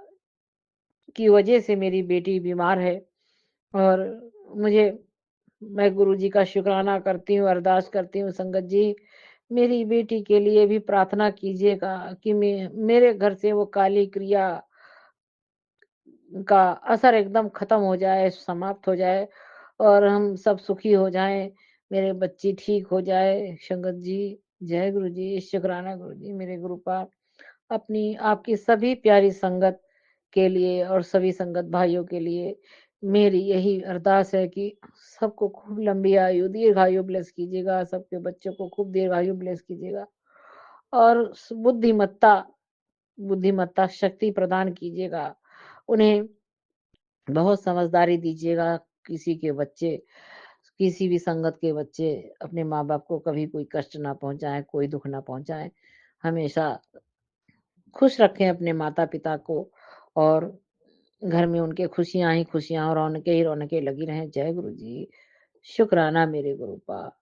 की वजह से मेरी बेटी बीमार है और मुझे मैं गुरुजी का शुक्राना करती हूँ, अरदास करती हूँ संगत जी, मेरी बेटी के लिए भी प्रार्थना कीजिएगा कि मेरे घर से वो काली क्रिया का असर एकदम खत्म हो जाए, समाप्त हो जाए और हम सब सुखी हो जाएँ, मेरे बच्ची ठीक हो जाए। संगत जी, जय गुरुजी, शुक्राना गुरुजी, मेरे गुरुपा अपनी आपकी सभी प्यारी संगत के लिए और सभी संगत भाइयों के लिए मेरी यही अरदास है कि सबको खूब लंबी आयु, दीर्घायु ब्लेस कीजिएगा, सबके बच्चों को खूब दीर्घायु ब्लेस कीजिएगा और बुद्धिमत्ता बुद्धिमत्ता शक्ति प्रदान कीजिएगा। उन्हें बहुत समझदारी दीजिएगा, किसी के बच्चे, किसी भी संगत के बच्चे अपने माँ-बाप को कभी कोई कष्ट ना पहुँचाएँ, कोई दुःख ना पहुँचाएँ। हमेशा खुश रखें अपने माता-पिता को और घर में उनके खुशियाँ ही खुशियाँ और रौनकें ही रौनकें लगी रहें। जय गुरु जी। शुक्राना मेरे गुरुपा।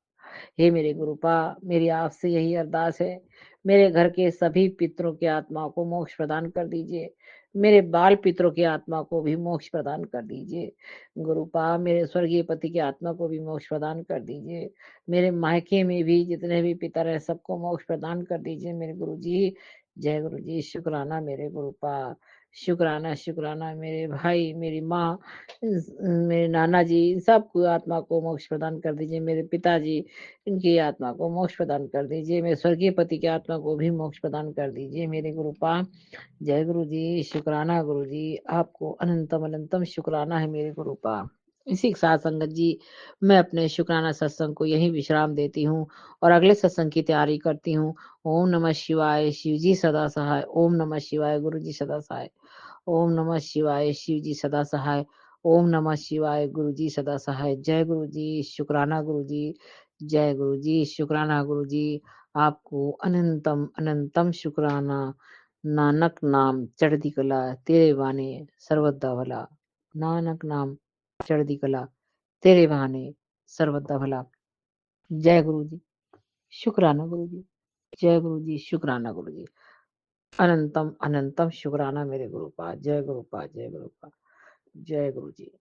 हे मेरे गुरुपा, मेरी आपसे यही अरदास है, मेरे घर के सभी पितरों की आत्माओं को मोक्ष प्रदान कर दीजिए। मेरे बाल पितरों की आत्मा को भी मोक्ष प्रदान कर दीजिए। गुरुपा, मेरे स्वर्गीय पति की आत्मा को भी मोक्ष प्रदान कर दीजिए। मेरे मायके में भी जितने भी पितर हैं, सबको मोक्ष प्रदान कर दीजिए मेरे गुरुजी। जय गुरुजी, शुक्राना मेरे गुरुपा। शुक्राना, शुक्राना मेरे भाई, मेरी माँ, मेरे नाना जी, इन सबको आत्मा को मोक्ष प्रदान कर दीजिए। मेरे पिताजी, इनकी आत्मा को मोक्ष प्रदान कर दीजिए। मेरे स्वर्गीय पति की आत्मा को भी मोक्ष प्रदान कर दीजिए मेरे गुरुपा। जय गुरु जी, शुक्राना गुरु जी, आपको अनंतम अनंतम शुक्राना है मेरे गुरुपा। इसी के साथ संगत जी, मैं अपने शुक्राना सत्संग को यहीं विश्राम देती हूँ और अगले सत्संग की तैयारी करती हूँ। ओम नमः शिवाय, शिव जी सदा सहाय। ओम नमः शिवाय, गुरु जी सदा सहाय। ओम नमः शिवाय, शिव जी सदा सहाय। ओम नमः शिवाय, गुरु जी सदा सहाय। जय गुरु जी, शुक्राना गुरु जी। जय गुरु जी, शुक्राना गुरु जी। आपको अनंतम अनंतम शुक्राना। नानक नाम चढ़ती कला, तेरे बाने सर्वदा भला। नानक नाम चढ़दी कला तेरे बहाने सर्वदा भला। जय गुरु जी, शुक्राना गुरु जी, जय गुरु जी, शुक्राना गुरु जी, अनंतम अनंतम शुक्राना मेरे गुरु पा। जय गुरु पा, जय गुरु पा, जय गुरु जी।